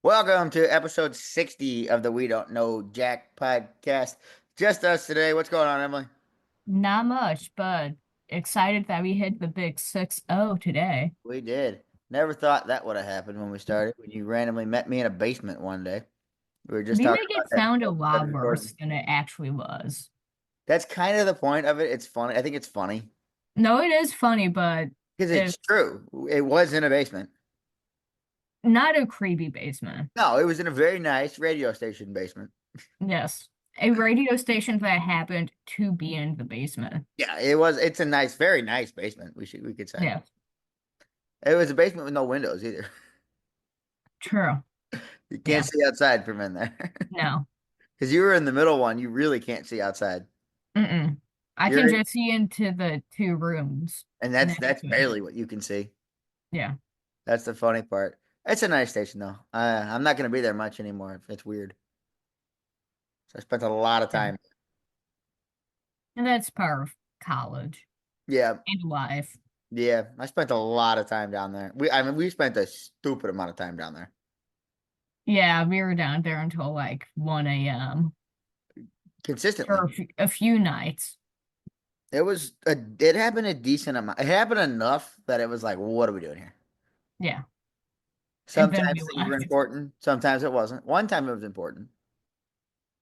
Welcome to episode 60 of the We Don't Know Jack podcast. Just us today. What's going on, Emily? Not much, but excited that we hit the big 6-0 today. We did. Never thought that would have happened when we started, when you randomly met me in a basement one day. We were just We talking make about it that sound a before we started lot recording. worse than it actually was. That's kind of the point of it. It's funny. I think it's funny No, it is funny, but because it's it's true. It was in a basement. not a creepy basement. No, it was in a very nice radio station basement. Yes, a radio station that happened to be in the basement. Yeah, it was. It's a nice, very nice basement. We could say Yeah, it was a basement with no windows either. true. You can't Yeah, see outside from in there. no. Because you were in the middle one, you really can't see outside. Mm-mm. I can You're just see into the two rooms and that's next to it. barely what you can see. Yeah. That's the funny part. It's a nice station though. I'm not going to be there much anymore. It's weird. So I spent a lot of Yeah. time. And that's part of college Yeah, and life. yeah. I spent a lot of time down there. I mean, we spent a stupid amount of time down there Yeah, we were down there until like 1 a.m. for consistently. a few nights. It happened a decent amount. It happened enough that it was like, what are we doing here? Yeah. And then we Sometimes things were left. important. Sometimes it wasn't. One time it was important.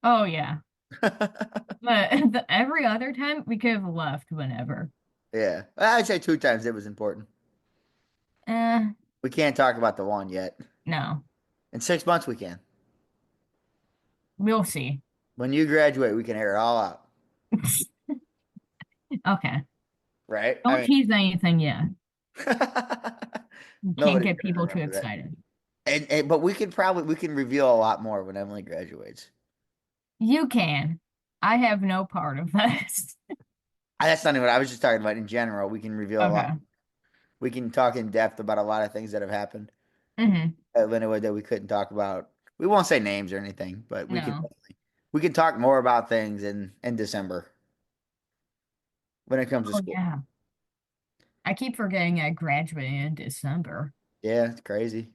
Oh, yeah. But every other time we could have left whenever. Yeah, I'd say two times it was important. Eh, We can't talk about the one yet. no. In 6 months, we can. We'll see. When you graduate, we can air it all out, Okay. right? Don't tease anything yet. You can't Nobody's get gonna people too remember that. excited. But we can reveal a lot more when Emily graduates. You can. I have no part of this. That's not even what I was just talking about in general. We can reveal a lot. Okay. We can talk in depth about a lot of things that have happened Hmm. at Linwood that we couldn't talk about. We won't say names or anything, but No. we can talk more about things in December when it comes to Oh, school. yeah. I keep forgetting I graduated in December. Yeah, it's crazy.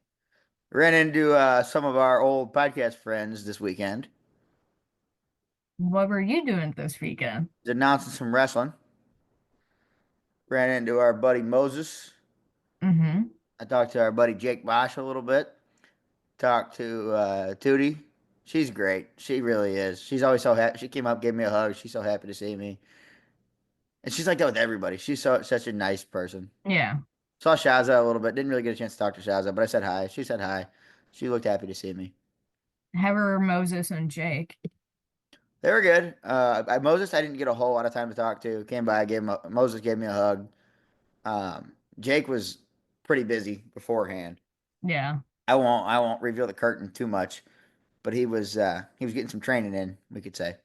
Ran into some of our old podcast friends this weekend. What were you doing this weekend? Announcing some wrestling. Ran into our buddy Moses. Hmm. I talked to our buddy Jake Bosch a little bit. Talked to Tootie. She's great. She really is. She's always so happy. She came up, gave me a hug. She's so happy to see me. And she's like that with everybody. She's such a nice person. Yeah. Saw Shaza a little bit. Didn't really get a chance to talk to Shaza, but I said hi. She said hi. She looked happy to see me. How were Moses and Jake? They were good. Moses, I didn't get a whole lot of time to talk to. Came by, Moses gave me a hug. Jake was pretty busy beforehand. Yeah. I won't reveal the curtain too much, but he was getting some training in, we could say.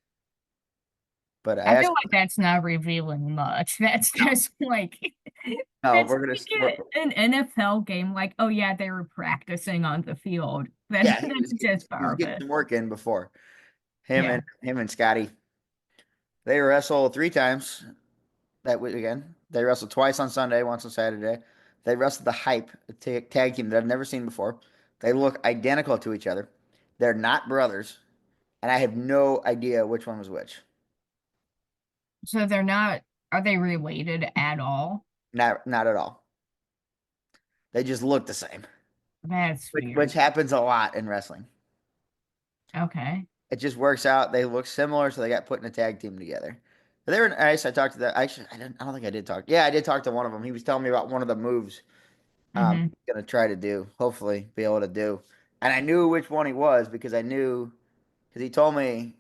But I I feel asked like that's not revealing much. That's no, just like no, that's we're gonna like an NFL game. Like, oh yeah, they were practicing on the field. That's yeah, that's just he was part of getting it. some work in before. Yeah. Him and Scotty. They wrestled 3 times that weekend. They wrestled twice on Sunday, once on Saturday. They wrestled the Hype, a tag team that I've never seen before. They look identical to each other. They're not brothers, and I have no idea which one was which. So they're not, are they related at all? Not at all. They just look the same, That's which weird. happens a lot in wrestling. Okay. It just works out. They look similar, so they got put in a tag team together. But they were nice. I talked to that. Actually, I don't think I did talk. Yeah, I did talk to one of them. He was telling me about one of the moves Hmm. he's gonna try to do. Hopefully, be able to do. And I knew which one he was because I knew because he told me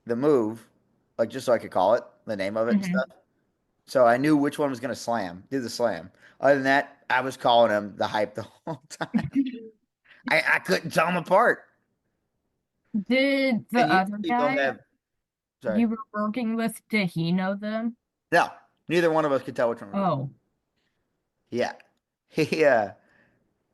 the move, like just so I could call it, the name of it and Hmm. stuff. So I knew which one was gonna do the slam. Other than that, I was calling him the Hype the whole time. I couldn't tell them apart. Did the And other usually they'll guy have. Sorry. you were working with, did he know them? No, neither one of us could tell which one was which. Oh. Yeah. He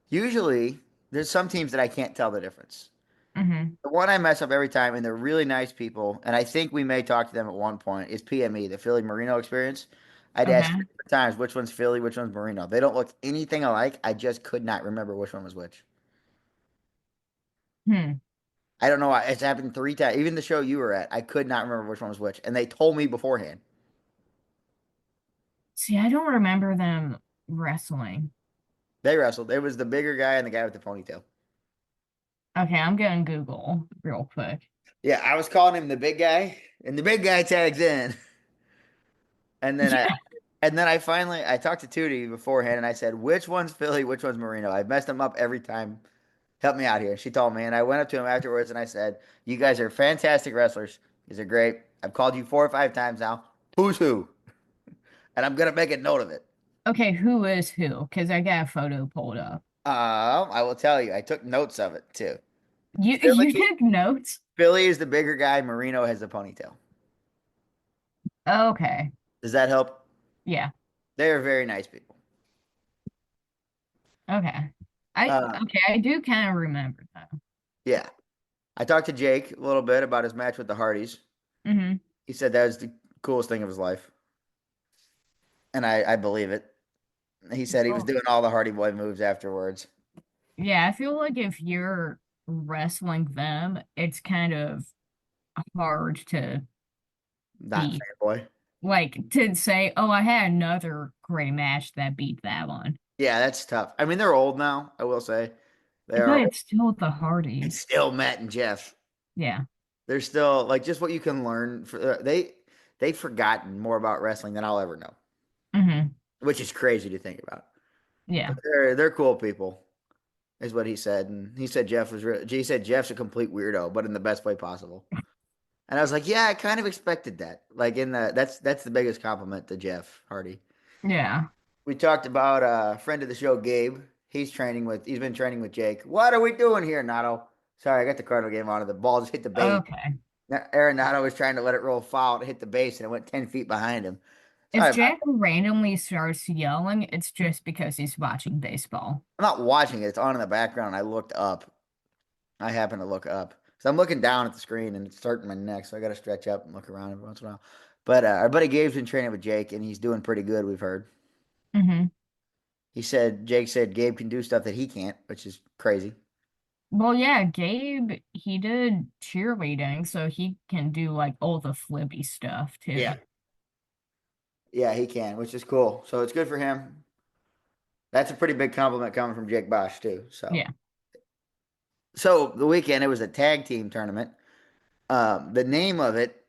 usually there's some teams that I can't tell the difference. Hmm. The one I mess up every time, and they're really nice people, and I think we may talk to them at one point, is PME, the Philly Marino experience. I'd ask Okay. 3 times which one's Philly, which one's Marino. They don't look anything alike. I just could not remember which one was which. Hmm. I don't know why. It's happened 3 times. Even the show you were at, I could not remember which one was which. And they told me beforehand. See, I don't remember them wrestling. They wrestled. It was the bigger guy and the guy with the ponytail. Okay, I'm gonna Google real quick. Yeah, I was calling him the big guy, and the big guy tags in. And then I Yeah. and then I finally I talked to Tootie beforehand and I said, which one's Philly, which one's Marino? I've messed them up every time. Help me out here. And she told me, and I went up to him afterwards and I said, you guys are fantastic wrestlers. These are great. I've called you 4 or 5 times now. Who's who? And I'm gonna make a note of it. Okay, who is who? Because I got a photo pulled up. I will tell you. I took notes of it too. You you Philly, took notes? Philly is the bigger guy. Marino has the ponytail. Okay. Does that help? Yeah. They are very nice people. Okay. I Uh, okay, I do kind of remember that. yeah. I talked to Jake a little bit about his match with the Hardys. Mm-hmm. He said that was the coolest thing of his life, and I believe it. He said he was Well, doing all the Hardy Boy moves afterwards. yeah, I feel like if you're wrestling them, it's kind of hard to Not beat. fanboy. Like to say, oh, I had another great match that beat that one. Yeah, that's tough. I mean, they're old now. I will say they But are. it's still the It's Hardys. still Matt and Jeff. Yeah. They're still like just what you can learn. They've forgotten more about wrestling than I'll ever know, Mm-hmm. which is crazy to think about. Yeah. But they're cool people, is what he said. And he said Jeff was real. He said Jeff's a complete weirdo, but in the best way possible. And I was like, yeah, I kind of expected that. Like in the that's the biggest compliment to Jeff Hardy. Yeah. We talked about a friend of the show, Gabe. He's been training with Jake. What are we doing here, Nato? Sorry, I got the Cardinal game on. The ball just hit the base. Okay. Aaron Nato was trying to let it roll foul. It hit the base and it went 10 feet behind him. If Sorry, Jack randomly starts yelling, it's just because he's watching baseball. I'm not watching it. It's on in the background. I looked up. I happened to look up. So I'm looking down at the screen and it's hurting my neck. So I got to stretch up and look around every once in a while. But our buddy Gabe's been training with Jake and he's doing pretty good, we've heard. Mm-hmm. Jake said Gabe can do stuff that he can't, which is crazy. Well, yeah, Gabe, he did cheerleading, so he can do like all the flippy stuff Yeah. too. Yeah, he can, which is cool. So it's good for him. That's a pretty big compliment coming from Jake Bosch too. Yeah. So the weekend it was a tag team tournament. The name of it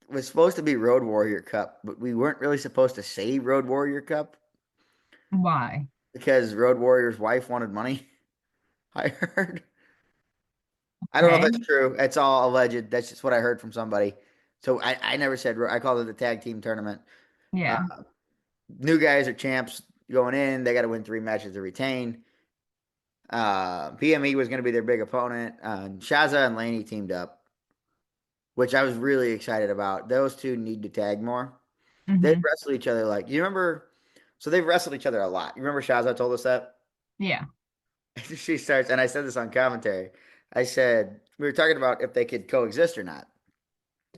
was supposed to be Road Warrior Cup, but we weren't really supposed to say Road Warrior Cup Why? because Road Warrior's wife wanted money. I heard. I don't know if Okay. that's true. That's all alleged. That's just what I heard from somebody. So I never said. I called it a tag team tournament. Uh, Yeah. New guys are champs going in. They got to win 3 matches to retain. PME was going to be their big opponent. Shaza and Laney teamed up, which I was really excited about. Those two need to tag more. They Mm-hmm. wrestle each other like you remember. So they've wrestled each other a lot. You remember Shaza told us that Yeah. she starts, and I said this on commentary. I said we were talking about if they could coexist or not,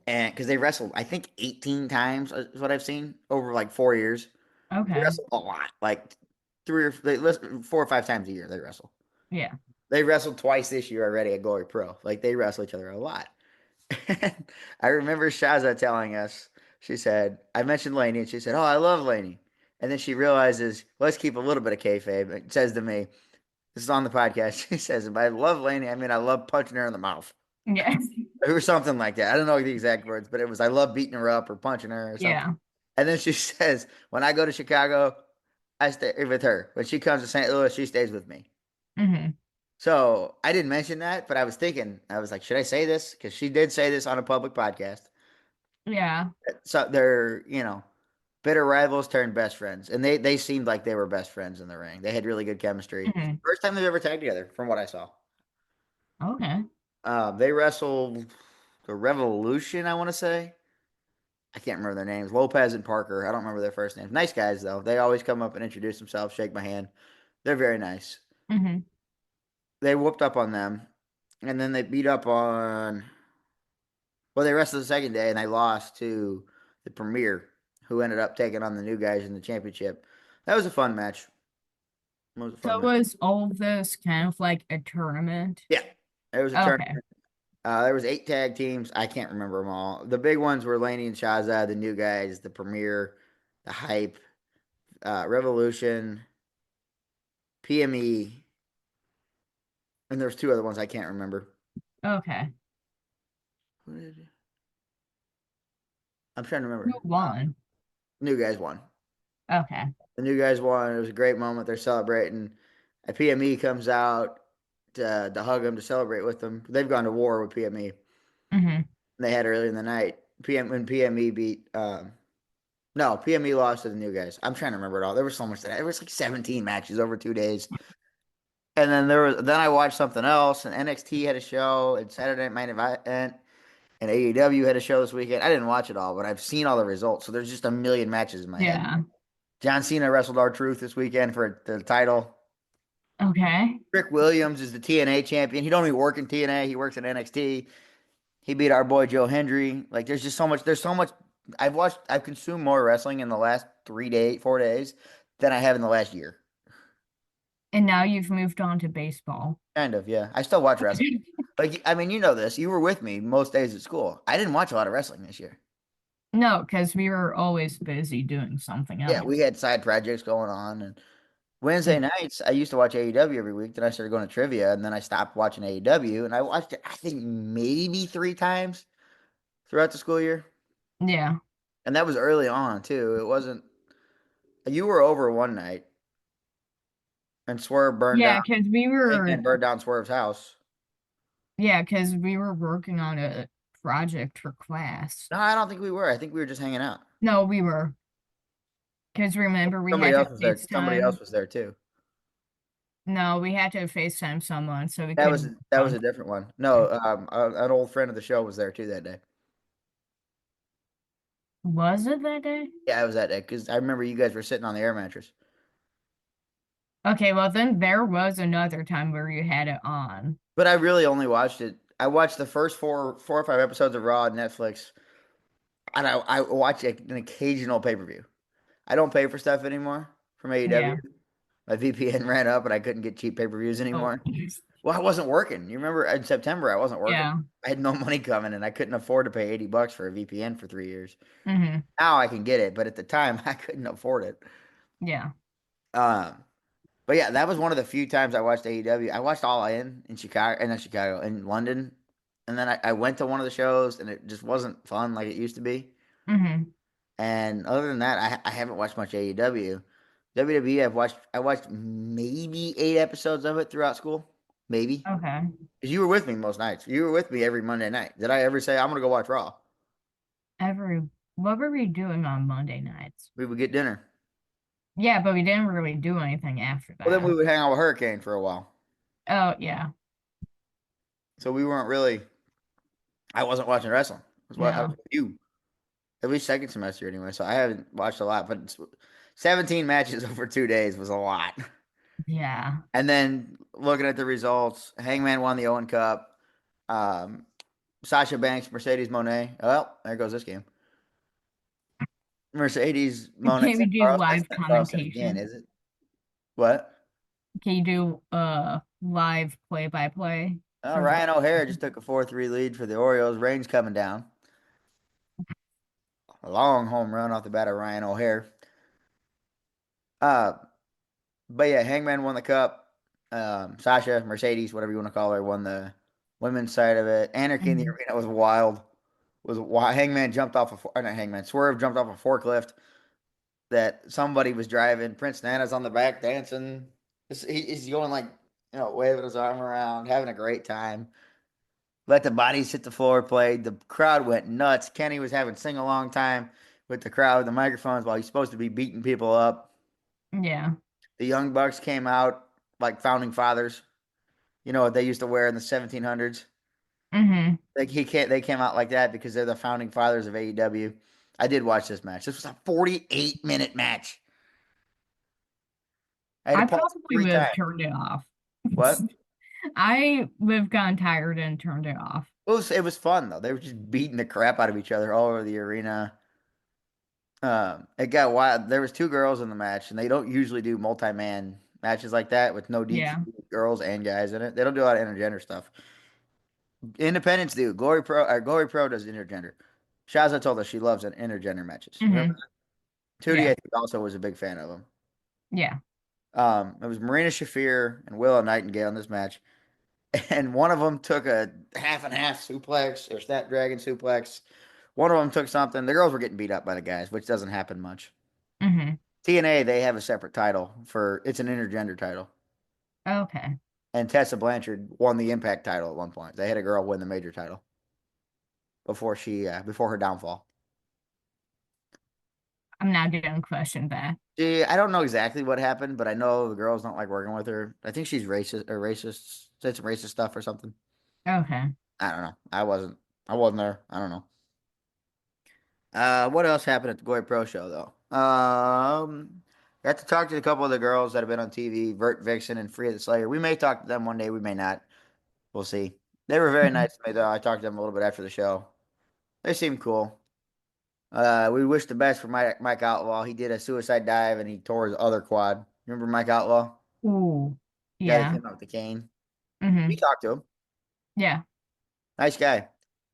and because they wrestled, I think 18 times is what I've seen over like 4 years. They Okay. wrestle a lot, like 4 or 5 times a year. They wrestle. Yeah. They wrestled twice this year already at Glory Pro. Like they wrestle each other a lot. I remember Shaza telling us, she said, I mentioned Laney, and she said, oh, I love Laney. And then she realizes, let's keep a little bit of kayfabe. It says to me, this is on the podcast. She says, if I love Laney, I mean, I love punching her in the mouth. Yeah. Or something like that. I don't know the exact words, but it was, I love beating her up or punching her or something. Yeah. And then she says, when I go to Chicago, I stay with her. When she comes to St. Louis, she stays with me. Mm-hmm. So I didn't mention that, but I was thinking, I was like, should I say this? Because she did say this on a public podcast. Yeah. So they're, bitter rivals turned best friends. And they seemed like they were best friends in the ring. They had really good chemistry. Mm-hmm. First time they've ever tagged together, from what I saw. Okay. They wrestled the Revolution, I want to say. I can't remember their names. Lopez and Parker. I don't remember their first names. Nice guys, though. They always come up and introduce themselves, shake my hand. They're very nice. Mm-hmm. They whooped up on them. And then they beat up on. Well, they wrestled the second day and they lost to the Premier, who ended up taking on the new guys in the championship. That was a fun match. It was a fun So match. was all of this kind of like a tournament? Yeah. It was a Okay. tournament. There was 8 tag teams. I can't remember them all. The big ones were Laney and Shaza, the new guys, the Premier, the Hype, Revolution, PME, and there's two other ones I can't remember. Okay. Who did- I'm trying to Who remember. won? New guys won. Okay. The new guys won. It was a great moment. They're celebrating. A PME comes out to hug them to celebrate with them. They've gone to war with PME. Hmm. They had earlier in the night. When PME beat no, PME lost to the new guys. I'm trying to remember it all. There was so much that there was like 17 matches over 2 days. And then I watched something else, and NXT had a show, and Saturday Night Main Event, and AEW had a show this weekend. I didn't watch it all, but I've seen all the results. So there's just a million matches in my head. Yeah. John Cena wrestled R-Truth this weekend for the title. Okay. Rick Williams is the TNA champion. He don't even work in TNA. He works in NXT. He beat our boy Joe Hendry. Like there's just so much. There's so much. I've consumed more wrestling in the last 3 days, 4 days than I have in the last year. And now you've moved on to baseball. Kind of, yeah. I still watch wrestling. Like, I mean, you know this. You were with me most days at school. I didn't watch a lot of wrestling this year. No, because we were always busy doing something Yeah, we else. had side projects going on. And Wednesday nights, I used to watch AEW every week. Then I started going to trivia, and then I stopped watching AEW. And I watched it, I think, maybe 3 times throughout the school year. Yeah. And that was early on, too. It wasn't, you were over one night, and Swerve burned down, Yeah, because we Hangman were burned down Swerve's house. yeah, because we were working on a project for class. No, I don't think we were. I think we were just hanging out. No, we were. Because remember we Somebody had to else was there. Somebody else FaceTime. was there, too. No, we had to FaceTime someone so we That could was work that was on. a different one. No, an old friend of the show was there too that day. Was it that day? Yeah, I was that day because I remember you guys were sitting on the air mattress. Okay, well then there was another time where you had it on. But I really only watched it. I watched the first four or five episodes of Raw on Netflix, and I watch an occasional pay per view. I don't pay for stuff anymore from AEW. Yeah. My VPN ran up, and I couldn't get cheap pay per views Oh, anymore. Well, I wasn't working. You remember in September I wasn't working. yeah. I had no money coming, and I couldn't afford to pay $80 for a VPN for 3 years. Hmm. Now I can get it, but at the time I couldn't afford it. Yeah. Um, but yeah, that was one of the few times I watched AEW. I watched All In Chicago, and not Chicago, in London, and then I went to one of the shows, and it just wasn't fun like it used to be. Hmm. And other than that, I haven't watched much AEW. WWE, I watched maybe 8 episodes of it throughout school, maybe. Okay. Because you were with me most nights. You were with me every Monday night. Did I ever say I'm gonna go watch Raw? Every what were we doing on Monday nights? We would get dinner. Yeah, but we didn't really do anything after Well, then we that. would hang out with Hurricane for a while. Oh, yeah. So we weren't really. I wasn't watching wrestling. That's what I was No. with you. At least second semester anyway. So I haven't watched a lot, but 17 matches over 2 days was a lot. Yeah. And then looking at the results, Hangman won the Owen Cup. Um, Sasha Banks, Mercedes Monet. Well, there goes this game. Mercedes Monet. Can we do That's live not Carlson again, commentation? is it? What? Can you do live play by play for the Ryan O'Hare just took a 4-3 lead for the Orioles. Rain's coming down. A long home run off the bat of Ryan O'Hare. Uh, but yeah, Hangman won the cup. Sasha, Mercedes, whatever you want to call her, won the women's side of it. Anarchy in the Mhm. arena was wild. Was wild. Hangman jumped off not Hangman. Swerve jumped off a forklift that somebody was driving. Prince Nana's on the back dancing. He's going like waving his arm around, having a great time. Let the bodies hit the floor. Played. The crowd went nuts. Kenny was having sing along time with the crowd with the microphones while he's supposed to be beating people up. Yeah. The Young Bucks came out like founding fathers. You know what they used to wear in the 1700s. Hmm. Like they came out like that because they're the founding fathers of AEW. I did watch this match. This was a 48-minute match. I had to I pause it probably three would have times. turned it off. What? I would have gone tired and turned it off. It was fun though. They were just beating the crap out of each other all over the arena. It got wild. There was two girls in the match, and they don't usually do multi-man matches like that with no DQ Yeah. girls and guys in it. They don't do a lot of intergender stuff. Independents do. Glory Pro does intergender. Shaza told us she loves an intergender matches. You remember Hmm. that? Tootie, I Yeah. think, also was a big fan of them. Yeah. It was Marina Shafir and Willow Nightingale in this match, and one of them took a half and half suplex or snapdragon suplex. One of them took something. The girls were getting beat up by the guys, which doesn't happen much. Hmm. TNA, they have a separate title for it's an intergender title. Okay. And Tessa Blanchard won the Impact title at one point. They had a girl win the major title before her downfall. I'm not gonna question that. I don't know exactly what happened, but I know the girls don't like working with her. I think she's racist, said some racist stuff or something. Okay. I don't know. I wasn't there. I don't know. What else happened at the Goy Pro show though? Got to talk to a couple of the girls that have been on TV, Vert Vixen and Free of the Slayer. We may talk to them one day, we may not. We'll see. They were very Mhm. nice to me though. I talked to them a little bit after the show. They seem cool. We wish the best for Mike Outlaw. He did a suicide dive and he tore his other quad. Remember Mike Outlaw? Ooh. The guy that Yeah. came out with the cane. We Hmm. talked to him. Yeah. Nice guy.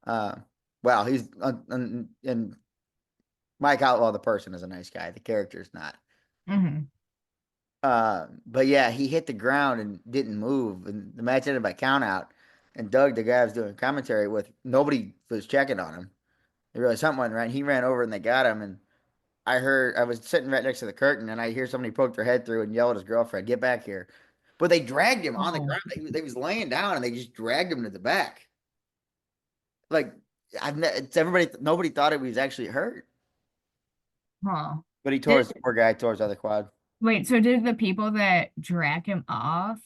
Uh, well, he's and Mike Outlaw, the person, is a nice guy. The character is not. Hmm. But yeah, he hit the ground and didn't move, and the match ended by count out. And Doug, the guy I was doing commentary with, nobody was checking on him. They realized something went right. He ran over and they got him. And I was sitting right next to the curtain, and I hear somebody poke their head through and yell at his girlfriend, "Get back here!" But they dragged him on the Oh. ground. They was laying down, and they just dragged him to the back. Like it's everybody, nobody thought he was actually hurt, Huh. but Did, poor guy tore his other quad. wait, so did the people that drag him off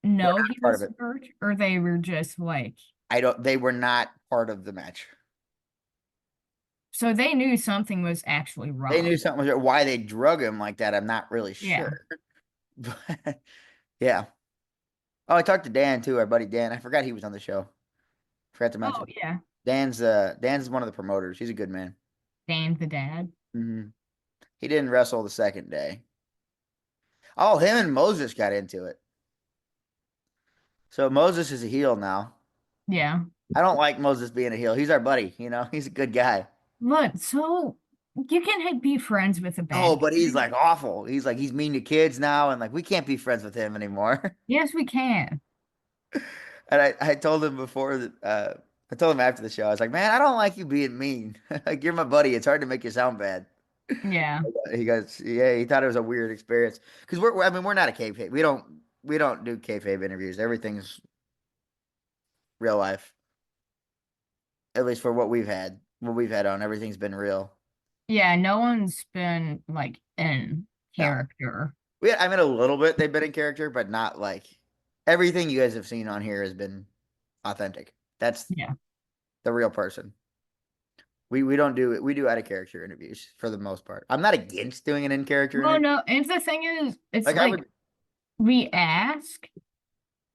We're know he not part of was it. hurt, or they were just like, I don't. They were not part of the match. so they knew something was actually They wrong? knew something was why they drug him like that. I'm not really Yeah. sure. But yeah. Oh, I talked to Dan too, our buddy Dan. I forgot he was on the show. Forgot to Oh, mention. yeah. Dan's one of the promoters. He's a good man. Dan the dad. He didn't wrestle the second day. Oh, him and Moses got into it. So Moses is a heel now. Yeah. I don't like Moses being a heel. He's our buddy, He's a good guy. Look, so you can be friends with a Oh, bad but he's guy. like awful. He's mean to kids now, and like we can't be friends with him anymore. Yes, we can. And I told him I told him after the show, I was like, man, I don't like you being mean. Like you're my buddy. It's hard to make you sound bad. Yeah. He goes, yeah, he thought it was a weird experience because I mean, we're not a kayfabe. We don't do kayfabe interviews. Everything's real life. At least for what we've had on, everything's been real. Yeah, no one's been like in No, character. I mean, a little bit they've been in character, but not like everything you guys have seen on here has been authentic. That's Yeah. the real person. We don't do it. We do out of character interviews for the most part. I'm not against doing an in character Well, interview. no, and the thing is, it's Like I like would, we ask,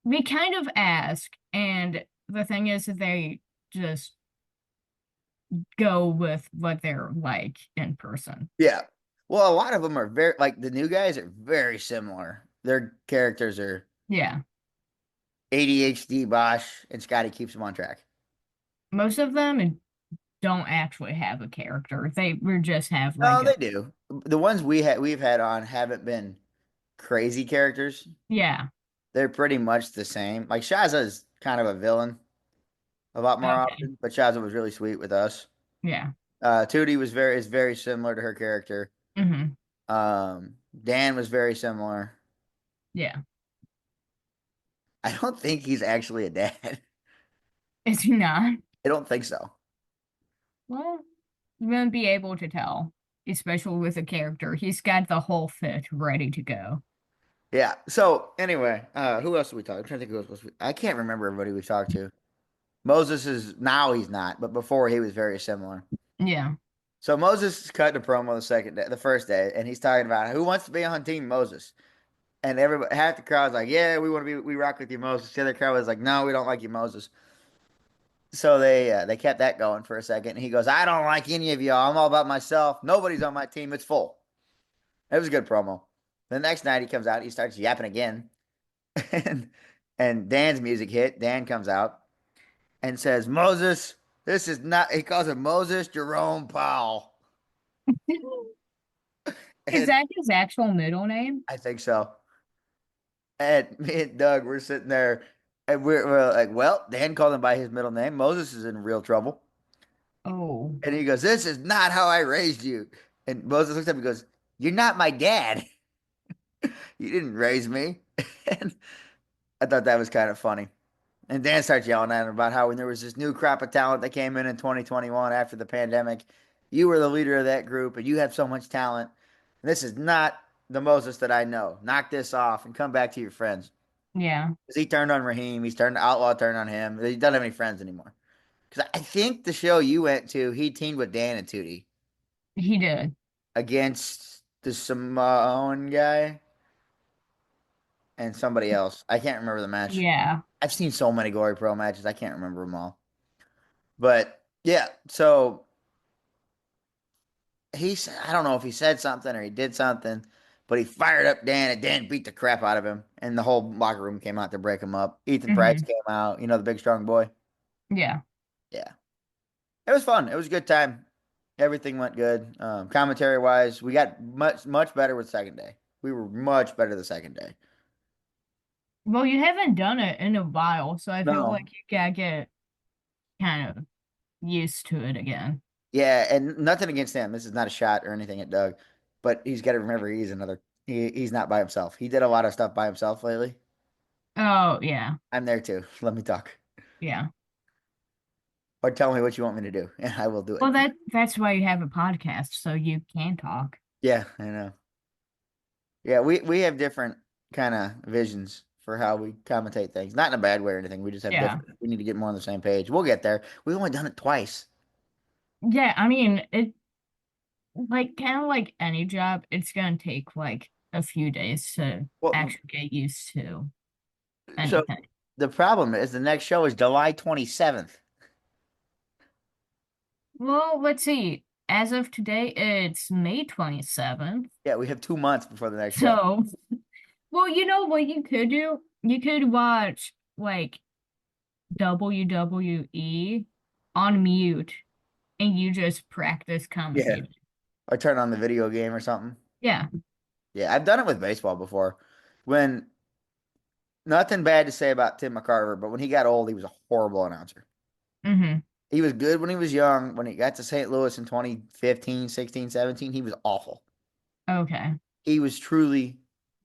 we kind of ask, and the thing is that they just go with what they're like in person. yeah. Well, a lot of them are very like the new guys are very similar. Their characters are Yeah. ADHD Bosch and Scotty keeps them on track. Most of them don't actually have a character. They we just have like No, a they do. The ones we've had on haven't been crazy characters. yeah. They're pretty much the same. Like Shaza is kind of a villain a lot more Okay. often, but Shaza was really sweet with us. Yeah. Tootie is very similar to her character. Hmm. Dan was very similar. Yeah. I don't think he's actually a dad. Is he not? I don't think so. Well, you wouldn't be able to tell, especially with a character. He's got the whole fit ready to go. Yeah. So anyway, who else did we talk? I'm trying to think who else was I can't remember everybody we talked to. Moses is now he's not, but before he was very similar. Yeah. So Moses is cutting a promo the first day, and he's talking about who wants to be on Team Moses. And everybody, half the crowd's like, "Yeah, we rock with you, Moses." The other crowd was like, "No, we don't like you, Moses." So they kept that going for a second. And he goes, "I don't like any of y'all. I'm all about myself. Nobody's on my team. It's full." It was a good promo. The next night he comes out, he starts yapping again, and and Dan's music hit. Dan comes out, and says, Moses, this is not, he calls him Moses Jerome Powell. Is And that his actual middle name? I think so. And me and Doug were sitting there and we're like, well, Dan called him by his middle name. Moses is in real trouble. Oh, And he goes, this is not how I raised you. And Moses looks up and goes, you're not my dad. You didn't raise me. And I thought that was kind of funny. And Dan starts yelling at him about how when there was this new crop of talent that came in 2021 after the pandemic, you were the leader of that group and you have so much talent. And this is not the Moses that I know. Knock this off and come back to your friends. yeah, Because he turned on Raheem. He's turned Outlaw turned on him. He doesn't have any friends anymore. Because I think the show you went to, he teamed with Dan and Tootie he did. against the Samoan guy and somebody else. I can't remember the match. Yeah. I've seen so many Glory Pro matches. I can't remember them all. But yeah, so I don't know if he said something or he did something, but he fired up Dan and Dan beat the crap out of him. And the whole locker room came out to break him up. Ethan Price Hmm. came out, the big strong boy. Yeah. Yeah. It was fun. It was a good time. Everything went good. Commentary wise, we got much better with second day. We were much better the second day. Well, you haven't done it in a while, so I feel No. like you gotta get kind of used to it again. Yeah, and nothing against him. This is not a shot or anything at Doug, but he's got to remember he's not by himself. He did a lot of stuff by himself lately. Oh, yeah. I'm there too. Let me talk. Yeah. Or tell me what you want me to do, and I will do Well, it. that's why you have a podcast, so you can talk. Yeah, I know. Yeah, we have different kind of visions for how we commentate things. Not in a bad way or anything. We just have Yeah. different. We need to get more on the same page. We'll get there. We've only done it twice. Yeah, I mean, it like kind of like any job, it's gonna take like a few days to Well, actually get used to so anything. the problem is the next show is July 27th. Well, let's see. As of today, it's May 27th. Yeah, we have 2 months before the next show. So, well, you know what you could do? You could watch like WWE on mute and you just practice Yeah. commentating. Or turn on the video game or something. Yeah. Yeah, I've done it with baseball before. When nothing bad to say about Tim McCarver, but when he got old, he was a horrible announcer. Mm-hmm. He was good when he was young. When he got to St. Louis in 2015, 16, 17, he was awful. Okay. He was truly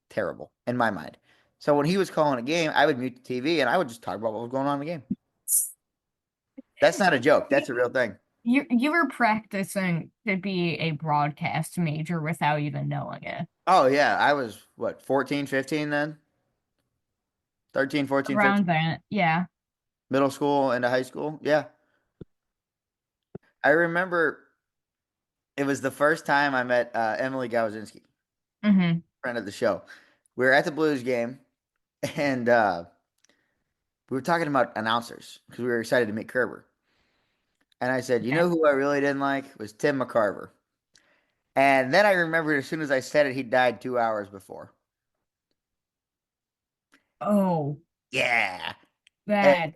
terrible in my mind. So when he was calling a game, I would mute the TV and I would just talk about what was going on in the game. That's not a joke. That's a real thing. You were practicing to be a broadcast major without even knowing it. Oh, yeah. I was, what, 14, 15 then? 13, 14, Around 15. then, yeah. Middle school into high school. Yeah. I remember it was the first time I met Emily Gauzinski, Mm-hmm. friend of the show. We were at the Blues game and we were talking about announcers because we were excited to meet Kerber. And I said, you Okay. know who I really didn't like was Tim McCarver. And then I remembered as soon as I said it, he died 2 hours before. Oh, Yeah. And that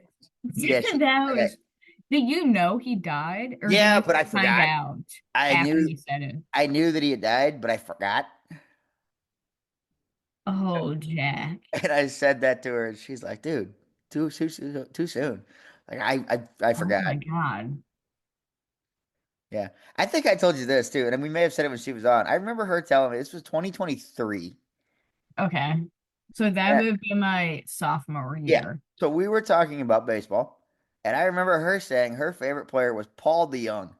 yeah, that was. Did you know he died, or did yeah, you but I find forgot. out I after knew you said it? I knew that he had died, but I forgot. Oh, Jack. And I said that to her, and she's like, dude, too soon. Like I Oh forgot. my God. Yeah. I think I told you this too, and we may have said it when she was on. I remember her telling me this was 2023. Okay. So that Yeah. would be my sophomore Yeah. year. So we were talking about baseball, and I remember her saying her favorite player was Paul DeYoung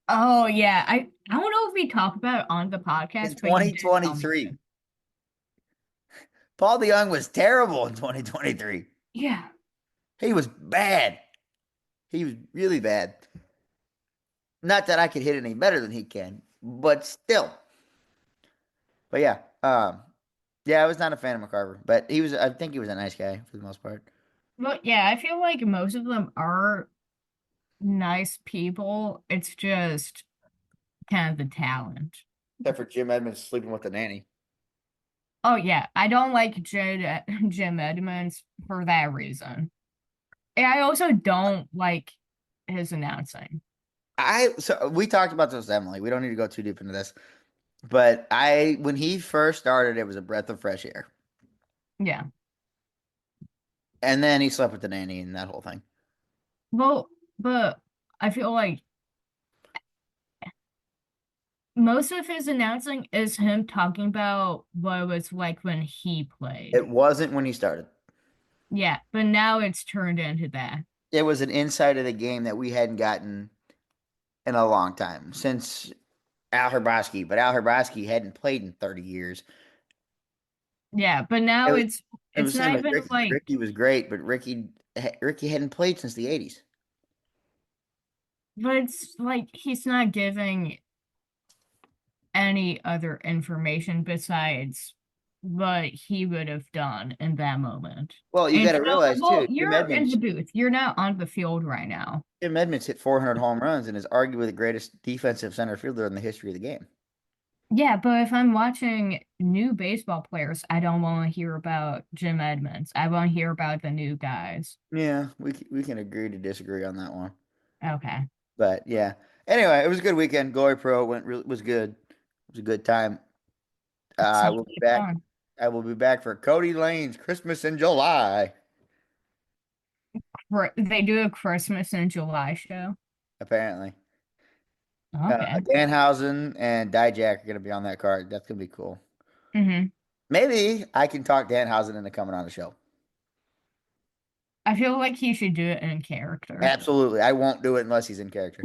Oh yeah. I don't know if we talked about it on the in podcast, but you did tell me 2023. to. Paul DeYoung was terrible in 2023. Yeah. He was bad. He was really bad. Not that I could hit any better than he can, but still. But yeah, yeah, I was not a fan of McCarver, but he was. I think he was a nice guy for the most part, Well, yeah, I feel like most of them are nice people. It's just kind of the talent. except for Jim Edmonds sleeping with the nanny. Oh yeah, I don't like Jim Edmonds for that reason. I also don't like his announcing. So we talked about this with Emily. We don't need to go too deep into this. But I when he first started, it was a breath of fresh air. Yeah. And then he slept with the nanny and that whole thing. Well, but I feel like most of his announcing is him talking about what it was like when he played. It wasn't when he started. Yeah, but now it's turned into that. It was an insight of the game that we hadn't gotten in a long time since Al Hrabosky, but Al Hrabosky hadn't played in 30 years. Yeah, but now It was, it it's was same not as even Ricky. like Ricky was great, but Ricky hadn't played since the 80s. but it's like he's not giving any other information besides what he would have done in that moment. Well, you And got to so, realize well, too, you're in the booth. You're not on the field right now. Jim Edmonds hit 400 home runs and is arguably the greatest defensive center fielder in the history of the game. Yeah, but if I'm watching new baseball players, I don't want to hear about Jim Edmonds. I want to hear about the new guys. Yeah, we can agree to disagree on that one. Okay. But yeah. Anyway, it was a good weekend. Glory Pro was good. It was a good time. I Sounds will be like back. fun. I will be back for Cody Lane's Christmas in July, They do a Christmas in July show. apparently. Okay. Danhausen and Dijak are going to be on that card. That's going to be cool. hmm Maybe I can talk Danhausen into coming on the show. I feel like he should do it in character. Absolutely. I won't do it unless he's in character.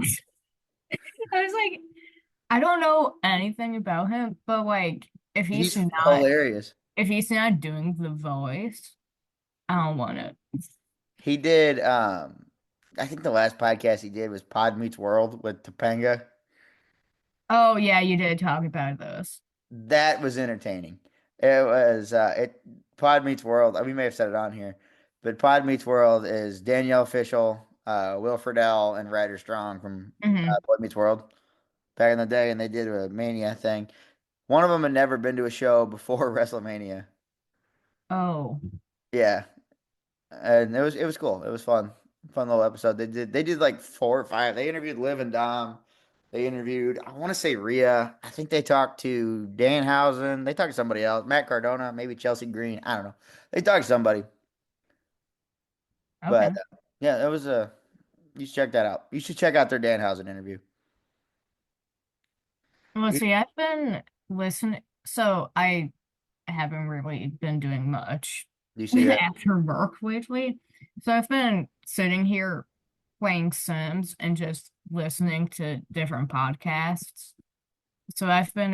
I was like, I don't know anything about him, but like He's hilarious. if he's not doing the voice, I don't want it. He did I think the last podcast he did was Pod Meets World with Topanga. Oh yeah, you did talk about this. That was entertaining. It was it Pod Meets World. We may have said it on here, but Pod Meets World is Danielle Fishel, Will Friedle, and Ryder Strong from hmm Boy Meets World back in the day, and they did a Mania thing. One of them had never been to a show before WrestleMania. Oh, Yeah, and it was cool. It was fun, fun little episode. They did like 4 or 5. They interviewed Liv and Dom. They interviewed, I want to say Rhea. I think they talked to Danhausen. They talked to somebody else, Matt Cardona, maybe Chelsea Green. I don't know. They talked to somebody, but okay. yeah, that was a. You should check that out. You should check out their Danhausen interview. Well, You, see, I've been listening, so I haven't really been doing much you see that? after work lately. So I've been sitting here playing Sims and just listening to different podcasts. So I've been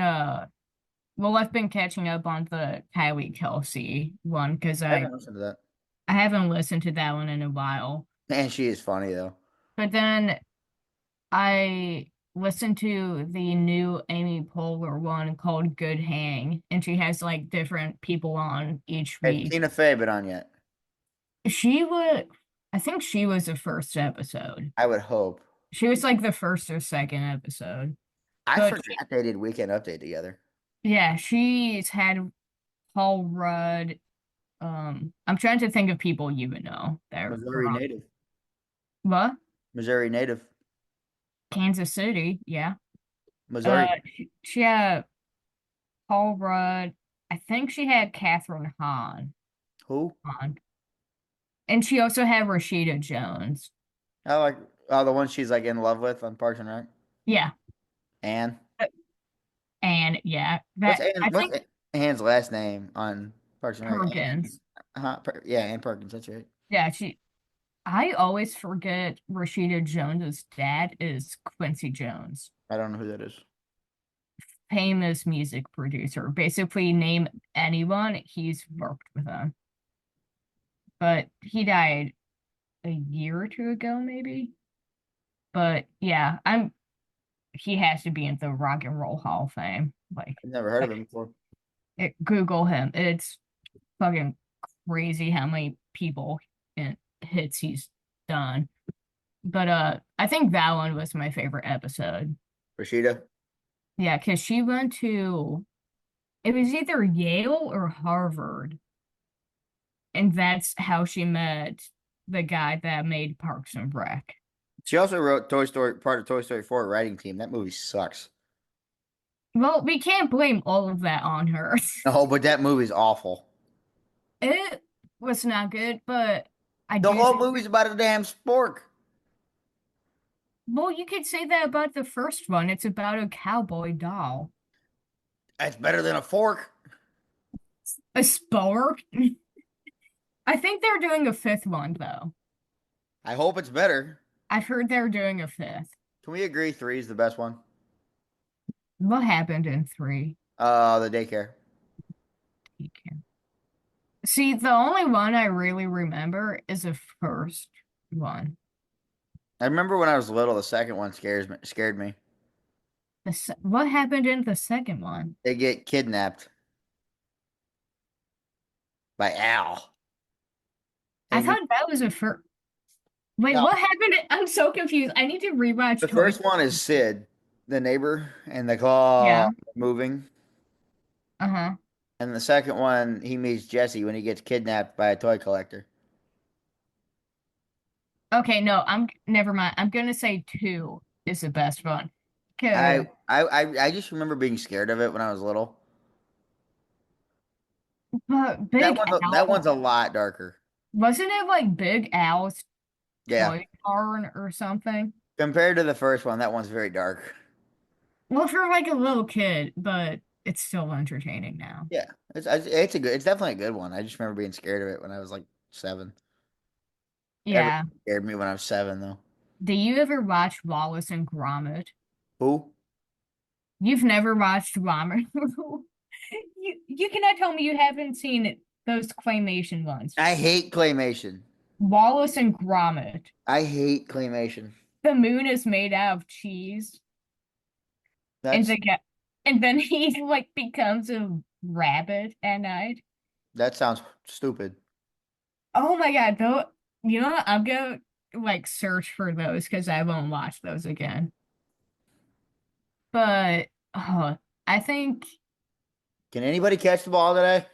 catching up on the Kylie Kelsey one because I haven't listened to that. I haven't listened to that one in a while. Man, she is funny though. But then I listened to the new Amy Poehler one called Good Hang, and she has like different people on each Has week. Tina Fey been on yet? She would, I think she was the first episode. I would hope. She was like the first or second episode. I But forgot they did Weekend Update together. yeah, she's had Paul Rudd. I'm trying to think of people you would know that are Missouri on. native. What? Missouri native. Kansas City, yeah. Missouri. She had Paul Rudd. I think she had Catherine Hahn Who? on. And she also had Rashida Jones. I like the one she's like in love with on Parks and Rec. Yeah. Anne. Uh, And yeah, What's that Anne? I What's think Anne's last name on Parks and Rec? Anne. Perkins. Yeah, Ann Perkins. That's right. Yeah, I always forget Rashida Jones's dad is Quincy Jones, I don't know who that is. famous music producer. Basically, name anyone, he's worked with them. But he died a year or two ago, maybe. But yeah, he has to be in the Rock and Roll Hall of Fame. Like, I've never heard of him before. Google him. It's fucking crazy how many people and hits he's done. But I think that one was my favorite episode. Rashida. Yeah, because she went to it was either Yale or Harvard, and that's how she met. the guy that made Parks and Rec. She also wrote Toy Story, part of Toy Story 4 writing team. That movie sucks. Well, we can't blame all of that on her. No, but that movie's awful. It was not good, but I The do whole think, movie's about a damn spork. well, you could say that about the first one. It's about a cowboy doll. That's better than a fork. A spork? I think they're doing a fifth one, though. I hope it's better. I've heard they're doing a fifth. Can we agree three is the best one? What happened in three? The daycare. See, the only one I really remember is the first one. I remember when I was little, the second one scared me. What happened in the second one? They get kidnapped by Al. I Amy. thought that was a first. Wait, No, what happened? I'm so confused. I need to rewatch the Toy first Story. one is Sid, the neighbor, and the claw Yeah. moving. Uh-huh. And the second one, he meets Jesse when he gets kidnapped by a toy collector. Okay, no, I'm never mind. I'm gonna say two is the best one. I, 'Cause- I just remember being scared of it when I was little. but That Big one's Al, a lot darker. wasn't it like Big Al's Yeah, toy barn or something? compared to the first one, that one's very dark. Well, for like a little kid, but it's still entertaining now. Yeah, it's definitely a good one. I just remember being scared of it when I was like 7. Everything Yeah. scared me when I was 7 though. Do you ever watch Wallace and Gromit? Who? You've never watched Gromit? You cannot tell me you haven't seen those claymation ones. I hate claymation. Wallace and Gromit. I hate claymation. The moon is made out of cheese, and That's the guy, and then he like becomes a rabbit at night. that sounds stupid. Oh my God, though, you know what? I'm gonna like search for those because I won't watch those again. But oh, I think Can anybody catch the ball today?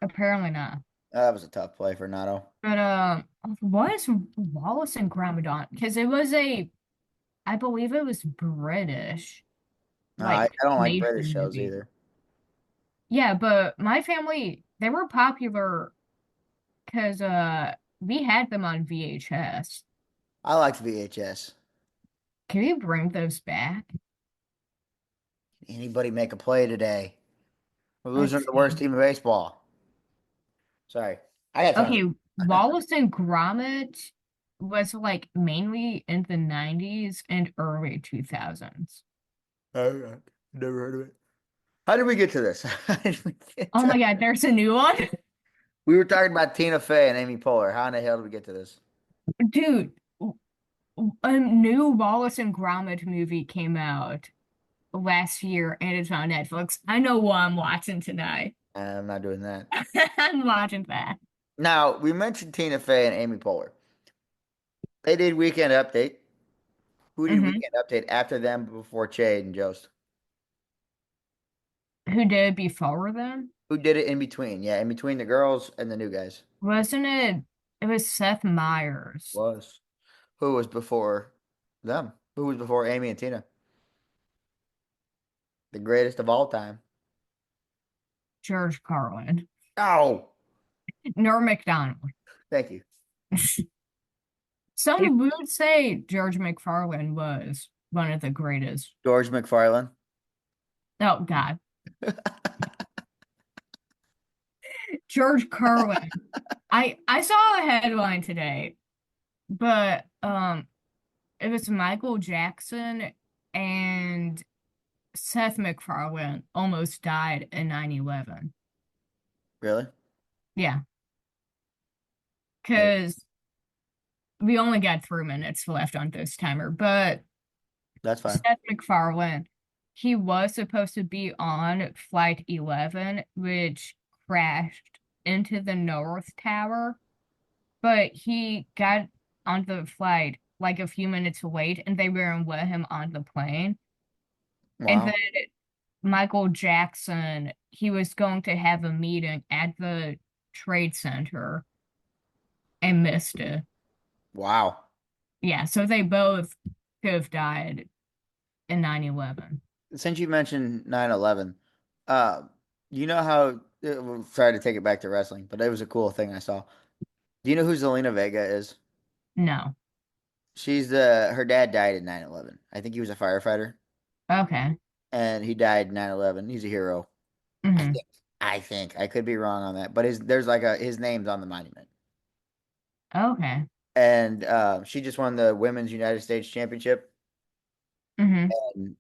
apparently not. That was a tough play for Nato. But what is Wallace and Gromit on? Because it was I believe it was British, No, I like don't like British nation shows movie. either. Yeah, but my family they were popular because we had them on VHS. I liked VHS. Can we bring those back? Anybody make a play today? We're losing to Let's the worst see. team in baseball. Sorry. I got time. Okay, Wallace and Gromit was like mainly in the 90s and early 2000s. I never heard of it. How did we get to this? How did we get Oh to... my God, there's a new one. We were talking about Tina Fey and Amy Poehler. How in the hell did we get to this? Dude, a new Wallace and Gromit movie came out last year and it's on Netflix. I know what I'm watching tonight. I'm not doing that. I'm watching that. Now, we mentioned Tina Fey and Amy Poehler. They did Weekend Update. Who did Hmm. Weekend Update after them before Chade and Jost? Who did it before them? Who did it in between? Yeah, in between the girls and the new guys. Wasn't it? It was Seth Meyers, Was. Who was before them? Who was before Amy and Tina? The greatest of all time. George Carlin, Oh, Norm Macdonald. thank you. Some would say George McFarlane was one of the greatest. George McFarlane. Oh God, George Carlin. I saw a headline today, but it was Michael Jackson and Seth MacFarlane almost died in 9/11. Really? Yeah, Hey, because we only got 3 minutes left on this timer, but that's fine. Seth MacFarlane, he was supposed to be on Flight 11, which crashed into the North Tower, but he got on the flight like a few minutes late and they wouldn't let him on the plane. And then Wow. Michael Jackson, he was going to have a meeting at the Trade Center and missed it. Wow. Yeah, so they both could have died in 9/11. Since you mentioned 9/11, uh, you know how we'll try to take it back to wrestling, but it was a cool thing I saw. Do you know who Zelina Vega is? No. She's her dad died in 9/11. I think he was a firefighter Okay. and he died in 9/11. He's a hero. I Hmm. think. I could be wrong on that, but there's like his name's on the monument. Okay. And she just won the Women's United States Championship. Hmm.